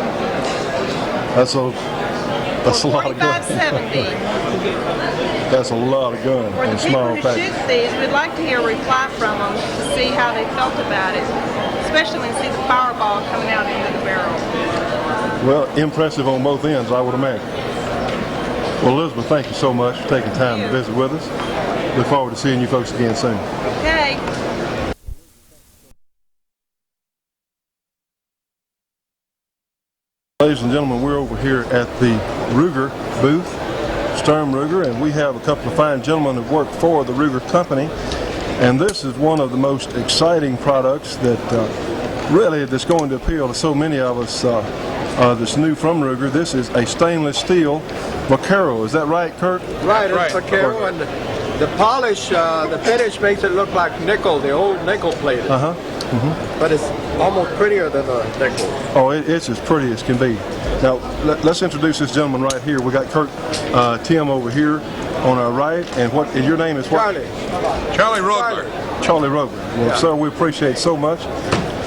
That's a lot of gun. 45-70. That's a lot of gun For the in people small who package. shoot these, we'd like to hear a reply from them to see how they felt about it, especially when you see the fireball coming out into the barrel. Well, impressive on both ends, I would imagine. Well, Elizabeth, thank you so much for taking time to visit with us. Look forward to seeing you folks again soon. Okay. Ladies and gentlemen, we're over here at the Ruger booth, Sturm Ruger, and we have a couple of fine gentlemen that work for the Ruger company. And this is one of the most exciting products that that's going to appeal to so many of us that's new from Ruger. This is a stainless steel Vaquero. Is that right, Kurt? Right, it's Vaquero, and the polish, the finish makes it look like nickel, the old nickel plated. But it's almost prettier than a nickel. Oh, it's as pretty as can be. Now, let's introduce this gentleman right here. We got Kurt Tim over here on our right, and your name is what? Charlie Rogler. Charlie Rogler. Well, sir, we appreciate so much.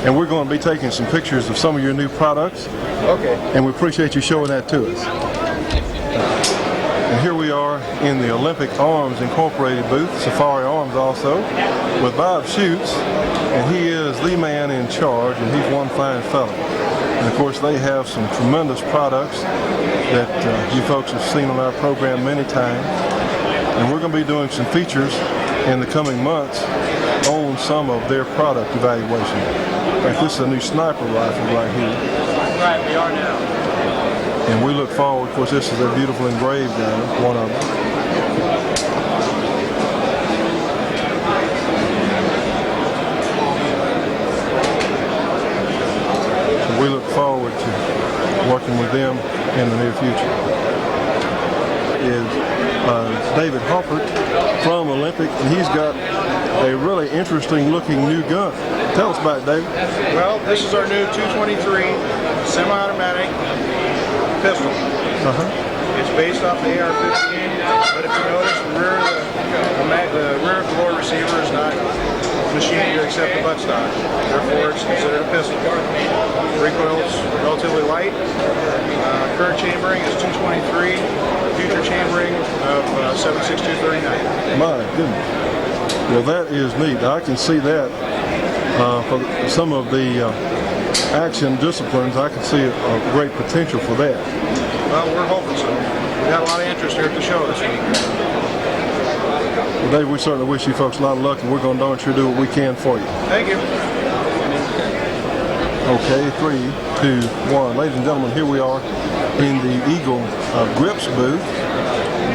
And we're going to be taking some pictures of some of your new products. Okay. And we appreciate you showing that to us. And here we are in the Olympic Arms Incorporated booth, Safari Arms also, with Bob Schutz, and he is the man in charge, and he's one fine fellow. And of course, they have some tremendous products that you folks have seen on our program many times. And we're going to be doing some features in the coming months on some of their product evaluation. In fact, this is a new sniper rifle right here. Right, we are now. And we look forward, of course, this is a beautiful engraved gun, one of them. David Hoffert from Olympic, and he's got a really interesting looking new gun. Tell us about it, David. Well, this is our new 223 semi-automatic pistol. It's based off the AR-15, but if you notice, the rear of the lower receiver is not machined to accept the buttstock. Therefore, it's considered a pistol. Recoil is relatively light. Current chambering is 223. Future chambering of 7.6239. My goodness. Well, that is neat. I can see that for some of the action disciplines. I can see a great potential for that. Well, we're hoping so. We got a lot of interest here at the show this week. Well, Dave, we certainly wish you folks a lot of luck, and we're going to darn sure do what we can for you. Thank you. Okay, 3, 2, 1. Ladies and gentlemen, here we are in the Eagle Grips booth.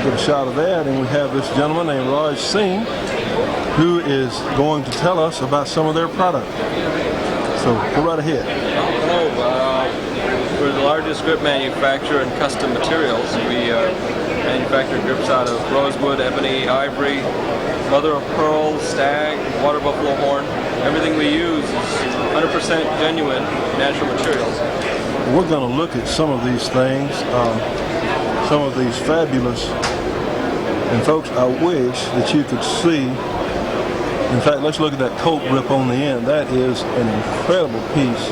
Get a shot of that, and we have this gentleman named Raj Singh, who is going to tell us about some of their product. So, go right ahead. We're the largest grip manufacturer in custom materials. We manufacture grips out of rosewood, ebony, ivory, mother of pearl, stag, water buffalo horn. Everything we use is 100% genuine natural materials. We're going to look at some of these things, some of these fabulous, and folks, I wish that you could see. In fact, let's look at that Colt grip on the end. That is an incredible piece.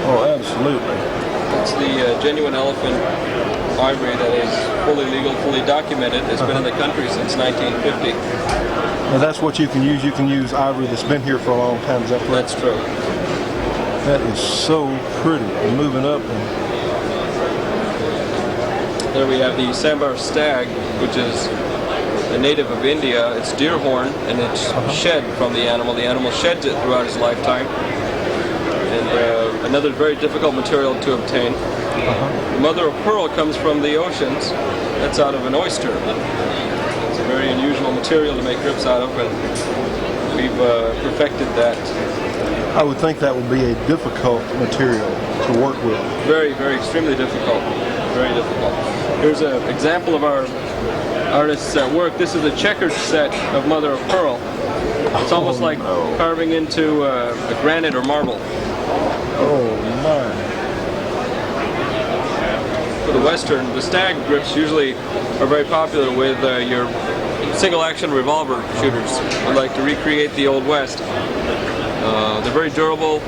Oh, absolutely. It's the genuine elephant ivory that is fully legal, fully documented. It's been in the country since 1950. Now that's what you can use. You can use ivory that's been here for a long time. Is that correct? That's true. That is so pretty. And moving up. There we have the Sambar stag, which is a native of India. It's deer horn, and it's shed from the animal. The animal sheds it throughout its lifetime. And another very difficult material to obtain. The mother of pearl comes from the oceans. That's out of an oyster. It's a very unusual material to make grips out of, and we've perfected that. I would think that would be a difficult material to work with. Very, very extremely difficult. Very difficult. Here's an example of our artists at work. This is a checkered set of mother of pearl. It's almost like carving into a granite or marble. Oh my. For the Western, the stag grips usually are very popular with your single-action revolver shooters who like to recreate the Old West. They're very durable,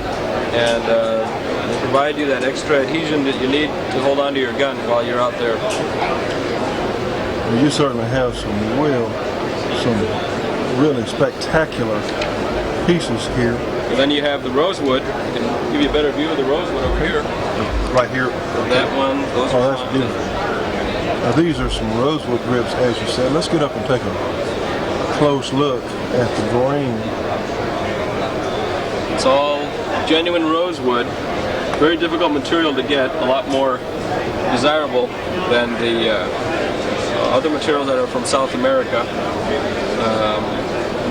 and they provide you that extra adhesion that you need to hold onto your gun while you're out there. Well, you certainly have some really spectacular pieces here. And then you have the rosewood. I can give you a better view of the rosewood over here. Right here. That one, those Oh, that's beautiful. Now these are some rosewood grips, as you said. Let's get up and take a close look at the grain. It's all genuine rosewood. Very difficult material to get. A lot more desirable than the other materials that are from South America.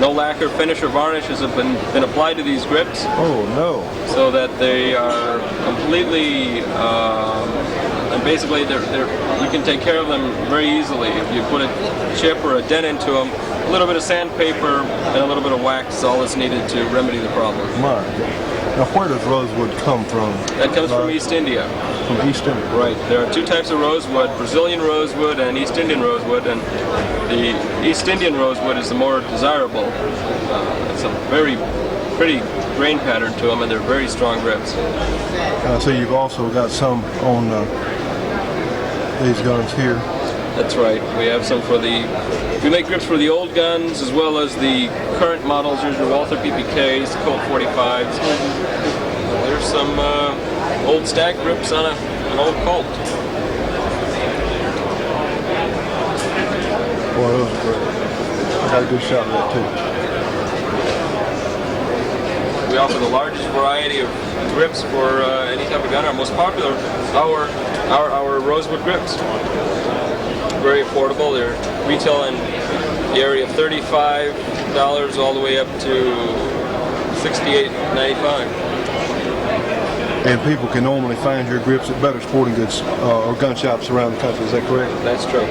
No lacquer, finish, or varnish has been applied to these grips. Oh no! So that they are completely, and basically you can take care of them very easily. If you put a chip or a dent into them, a little bit of sandpaper and a little bit of wax is all that's needed to remedy the problem. My. Now where does rosewood come from? That comes from East India. From East India? Right. There are two types of rosewood, Brazilian rosewood and East Indian rosewood, and the East Indian rosewood is the more desirable. It's a very pretty grain pattern to them, and they're very strong grips. So you've also got some on these guns here. That's right. We have some for we make grips for the old guns as well as the current models. Here's your Walther PPKs, Colt 45s. There's some old stag grips on an old Colt. Boy, those are great. I got a good shot of that too. We offer the largest variety of grips for any type of gun. Our most popular, our rosewood grips. Very affordable. They're retail in the area of $35 all the way up to $68.95. And people can normally find your grips at better sporting goods or gun shops around the country. Is that correct? That's true.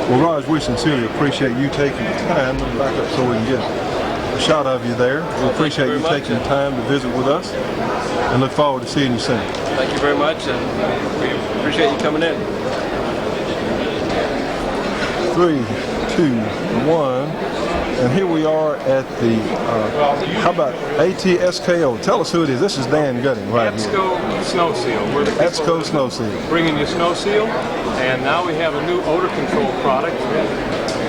Well, Raj, we sincerely appreciate you taking the time to back up so we can get a shot of you there. We appreciate you taking the time to visit with us and look forward to seeing you soon. Thank you very much, and we appreciate you coming in. 3, 2, 1. And here we are at the, how about ATSKO? Tell us who it is. This is Dan Gutting right here. ETSCO Snow Seal. We're the ETSCO Snow Seal. Bringing you Snow Seal, and now we have a new odor control product.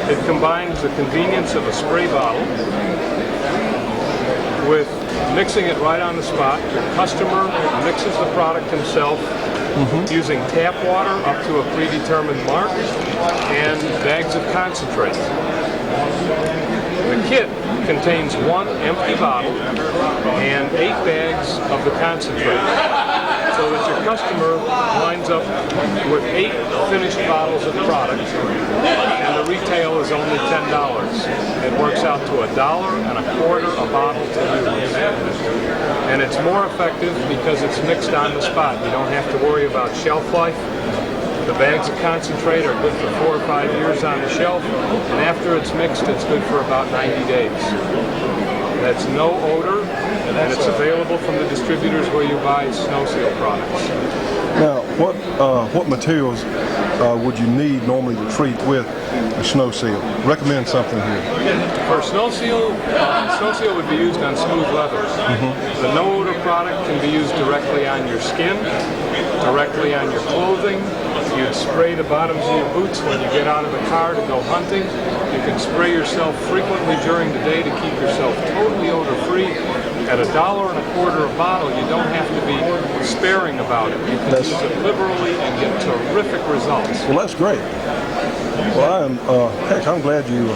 It combines the convenience of a spray bottle with mixing it right on the spot. Your customer mixes the product himself using tap water up to a predetermined mark and bags of concentrate. The kit contains 1 empty bottle and 8 bags of the concentrate, so that your customer winds up with 8 finished bottles of product, and the retail is only $10. It works out to $1.25 a bottle to use. And it's more effective because it's mixed on the spot. You don't have to worry about shelf life. The bags of concentrate are good for 4 or 5 years on the shelf, and after it's mixed, it's good for about 90 days. That's no odor, and it's available from the distributors where you buy Snow Seal products. Now, what materials would you need normally to treat with a Snow Seal? Recommend something here. For Snow Seal would be used on smooth leathers. The no odor product can be used directly on your skin, directly on your clothing. You'd spray the bottoms of your boots when you get out of the car to go hunting. You can spray yourself frequently during the day to keep yourself totally odor-free. At $1.25 a bottle, you don't have to be sparing about it. You can use it liberally and get terrific results. Well, that's great. Well, I'm glad you,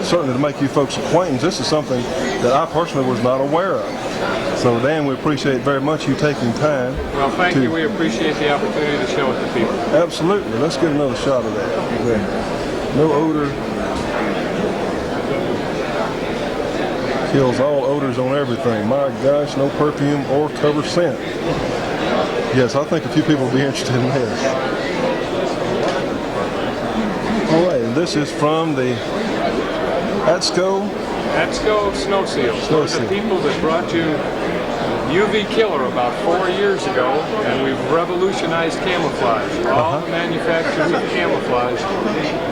certainly to make you folks acquaintance, this is something that I personally was not aware of. So, Dan, we appreciate very much you taking time. Well, thank you. We appreciate the opportunity to show it to people. Absolutely. Let's get another shot of that. No odor. Kills all odors on everything. My gosh, no perfume or cover scent. Yes, I think a few people will be interested in this. All right, and this is from the ETSCO Snow Seal. Those are the people that brought you UV Killer about 4 years ago, and we've revolutionized camouflage. All the manufacturers of camouflage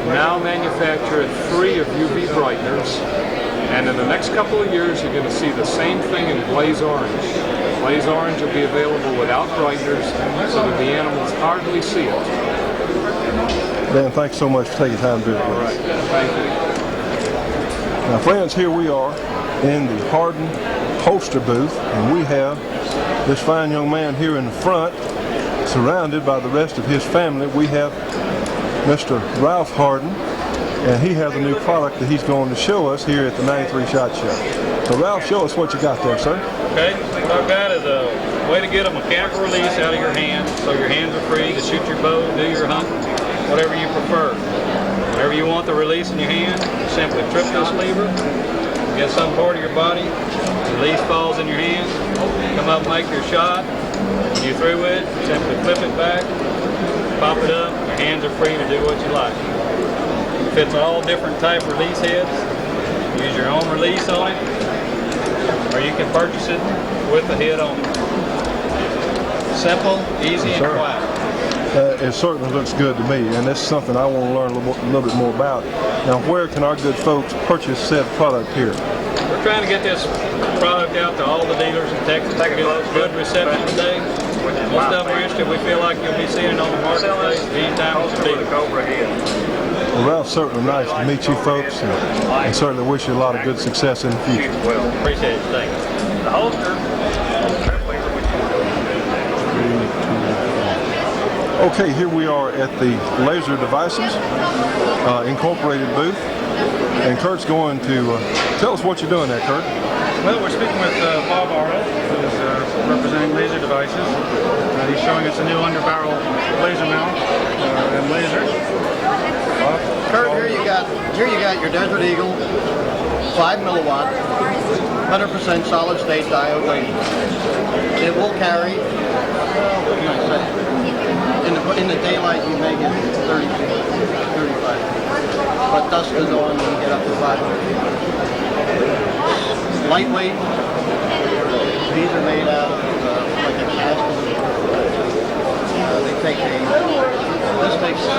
now manufacture it free of UV brighteners. And in the next couple of years, you're going to see the same thing in Blaze Orange. Blaze Orange will be available without brighteners, so that the animals hardly see it. Dan, thanks so much for taking time to do it. All right, thank you. Now, friends, here we are in the Hardin holster booth, and we have this fine young man here in the front, surrounded by the rest of his family. We have Mr. Ralph Hardin, and he has a new product that he's going to show us here at the 93 SHOT Show. So, Ralph, show us what you got there, sir. Okay, what I've got is a way to get a mechanical release out of your hand, so your hands are free to shoot your bow, do your hunt, whatever you prefer. Whenever you want the release in your hand, simply trip this lever, get some part of your body, release falls in your hand, come up, make your shot. When you're through it, simply flip it back, pop it up, your hands are free to do what you like. Fits all different type release heads. Use your own release on it, or you can purchase it with the head on it. Simple, easy, and quiet. It certainly looks good to me, and this is something I want to learn a little bit more about. Now, where can our good folks purchase said product here? We're trying to get this product out to all the dealers in Texas. We get a good reception today. Most of them are interested. We feel like you'll be seeing it on the marketplace anytime it's dealer. Well, Ralph, certainly nice to meet you folks, and certainly wish you a lot of good success in the future. Appreciate it. Thanks. The holster. Okay, here we are at the Laser Devices Incorporated booth, and Kurt's going to tell us what you're doing there, Kurt. Well, we're speaking with Bob Arnold, who's representing Laser Devices. He's showing us a new underbarrel laser mount and laser. Kurt, here you got your Desert Eagle 5 milliwatt, 100% solid state diode laser. It will carry, what can I say? In the daylight you may get 30 feet, 35.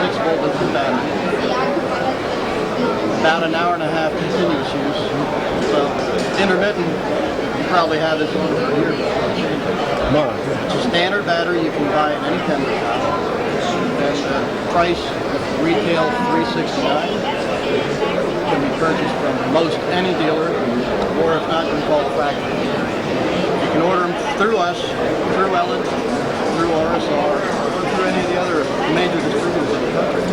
6-volt lithium battery. About an hour and a half continuous use. So intermittent, you probably have this on for a year. It's a standard battery you can buy at any chemical shop. And the price retail $369. Can be purchased from most any dealer, or if not, you can call the factory. You can order them through us, through Ellen, through RSR, or through any of the other major distributors in the country.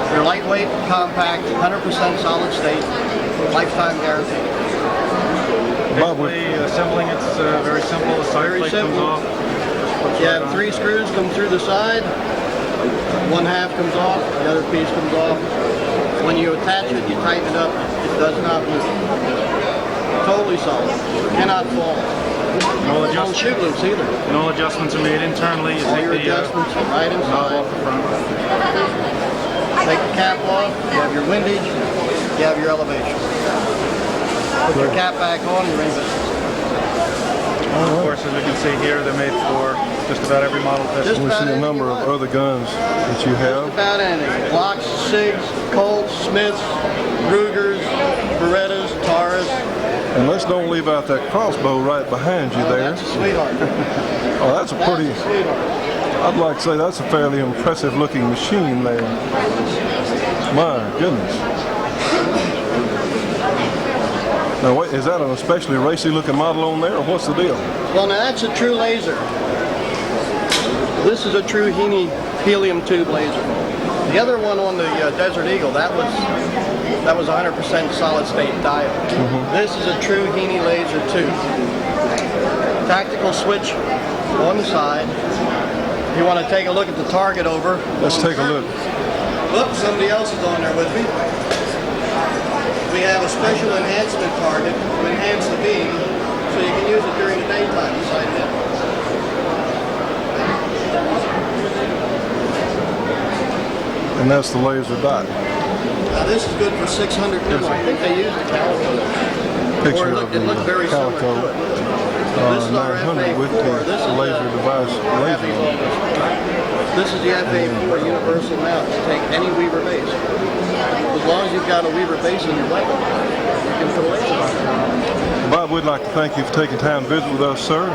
They're lightweight, compact, 100% solid state, lifetime guarantee. Basically, assembling it's very simple. The side plate comes off. You have 3 screws come through the side. One half comes off, the other piece comes off. When you attach it, you tighten it up. It does not move. Totally solid. Cannot fall. Don't shoot loose either. No adjustments are made internally. You All take your the adjustments are right knob inside. off the front. Take the cap off. You have your windage. You have your elevation. Put your cap back on. You're in business. Of course, as we can see here, they're made for just about every model pistol. We see a number of other guns that you have. Just about anything. Glocks, Sigs, Colts, Smiths, Rugers, Berettas, Taurus. And let's don't leave out that crossbow right behind you there. That's a sweetheart. Oh, that's a pretty, I'd like to say that's a fairly impressive looking machine there. My goodness. Now wait, is that an especially racy looking model on there, or what's the deal? Well, now that's a true laser. This is a true helium tube laser. The other one on the Desert Eagle, that was 100% solid state diode. This is a true Heaney laser tube. Tactical switch on the side. If you want to take a look at the target over. Let's take a look. Oops, somebody else is on there with me. We have a special enhancement target to enhance the beam so you can use it during the daytime beside it. And that's the laser dot. Now this is good for 600 newton. I think they used the calico. Picture Or of it looked very the similar calico. to it. This is our 900 with the laser device laser on it. This is the FA4 universal mount to take any Weaver base. As long as you've got a Weaver base in your weapon, you can put a laser on it. Bob, we'd like to thank you for taking time to visit with us, sir.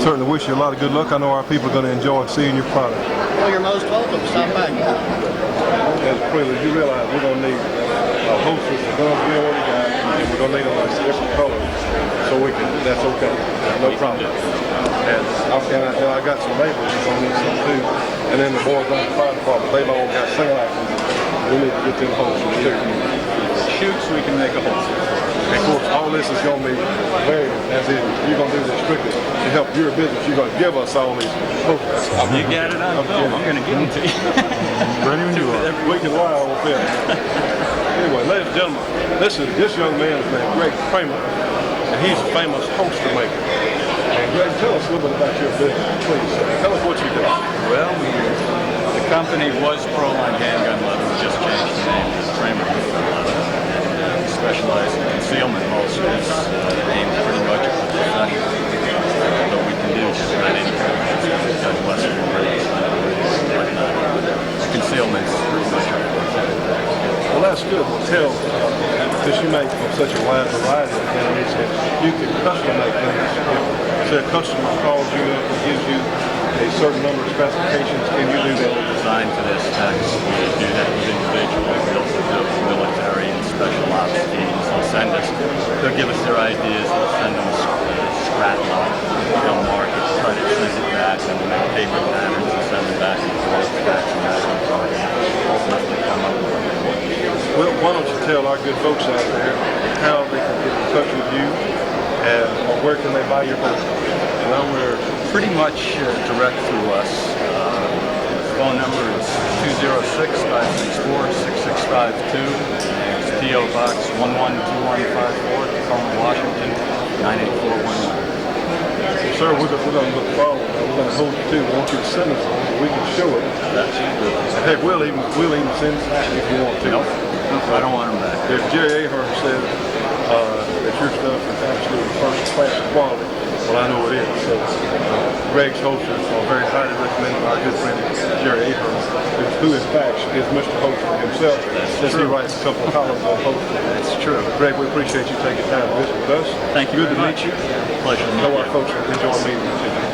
Certainly wish you a lot of good luck. I know our people are going to enjoy seeing your product. Well, you're most welcome. Stop back. As a privilege, you realize we're going to need holsters for guns we already got, and we're going to need them in different colors, so we can, that's okay, no problem. And I got some neighbors who's going to need some too, and then the boys on the fire department, they've all got single axles. We need to get them holsters too. Shoots, we can make a holster. And of course, all this is going to be very, as in, you're going to do this strictly to help your business. You're going to give us all these holsters. You got it on film. I'm going to give them to you. Ready when you are. We can lie on film. Anyway, ladies and gentlemen, this young man is named Greg Kramer, and he's a famous holster maker. And Greg, tell us a little bit about your business, please. Tell us what you do. Well, the company was Proline Handgun Leather. We just changed the name to Kramer Handgun Leather. We specialize in concealment holsters, aimed pretty much at the profession. But we can do just about anything. We've done Western grades, whatnot. Concealment's pretty much our forte. Well, that's good. Well, tell, because you make such a wide variety of things, and you can custom make things. If, say, a customer calls you up and gives you a certain number of specifications, can you do that? Designed for this text, we do that with individuals. We also do it with military and special ops teams. They'll give us their ideas, they'll send them scrap log, they'll mark it, cut it, send it back, and we'll make paper patterns and send them back and forth, back and forth, ultimately come up with what they want. Well, why don't you tell our good folks out there how they can get in touch with you, and or where can they buy your books? Well, we're pretty much direct through us. Phone number is 206-564-6652. It's P.O. Box 112154, Tacoma, Washington, 98411. Sir, we're going to look forward. We're going to hold you to. We want you to send us one so we can show it. And heck, we'll even send it back if you want to. Nope. I don't want them back. If Jerry Ahern said that your stuff is absolutely first class quality, Well, I know it is. So Greg's holsters are very highly recommended by our good friend Jerry Ahern, who in fact is Mr. Holster himself. Since he writes a couple of columns on holster. That's true. Greg, we appreciate you taking time to visit with us. Thank you Good very to much. meet you. Pleasure to Know meet our you. folks will enjoy meeting with you.